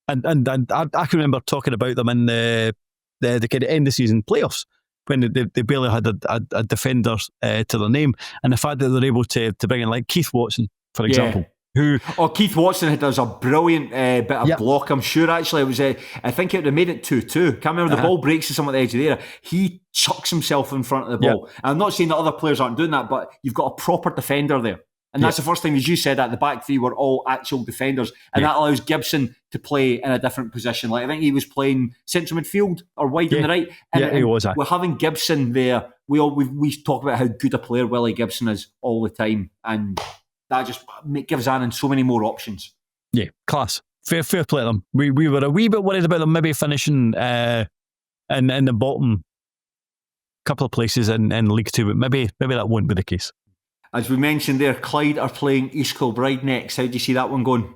And I can remember talking about them in the kind of end of season playoffs, when they barely had a defender to their name, and the fact that they're able to bring in like Keith Watson, for example, Who? Oh, Keith Watson does a brilliant bit of block, I'm sure, actually. It was, I think it would have made it 2-2. Can't remember, the ball breaks to someone at the edge of the area. He chucks himself in front of the ball. And I'm not saying that other players aren't doing that, but you've got a proper defender there. And that's the first thing, as you said, that the back three were all actual defenders. And that allows Gibson to play in a different position. Like, I think he was playing central midfield or wide on the right. And, he was. We're having Gibson there. We talk about how good a player Willie Gibson is all the time. And that just gives Annan so many more options. Yeah, class. Fair play to them. We were a wee bit worried about them maybe finishing in the bottom couple of places in League Two, but maybe that won't be the case. As we mentioned there, Clyde are playing East Kilbride next. How do you see that one going?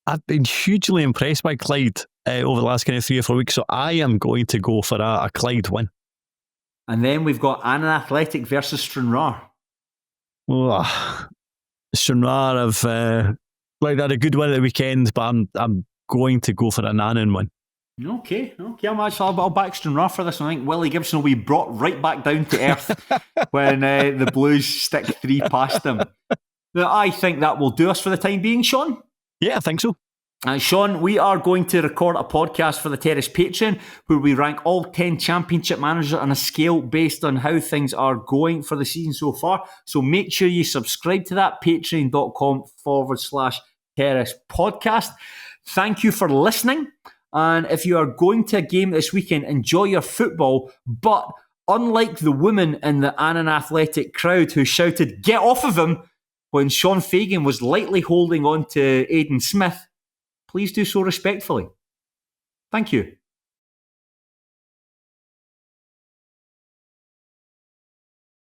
I've been hugely impressed by Clyde over the last kind of 3 or 4 weeks, so I am going to go for a Clyde win. And then we've got Annan Athletic versus Stranraer. Stranraer have had a good win at the weekend, but I'm going to go for an Annan win. Okay. I'll back Stranraer for this one. I think Willie Gibson will be brought right back down to earth when the Blues stick 3 past them. Now, I think that will do us for the time being, Shaughan. Yeah, I think so. Shaughan, we are going to record a podcast for the Terrace Patreon where we rank all 10 championship managers on a scale based on how things are going for the season so far. So make sure you subscribe to that, patreon.com/Terrace podcast. Thank you for listening. And if you are going to a game this weekend, enjoy your football. But unlike the women in the Annan Athletic crowd who shouted, "Get off of him," when Sean Fagan was lightly holding on to Aidan Smith, please do so respectfully. Thank you.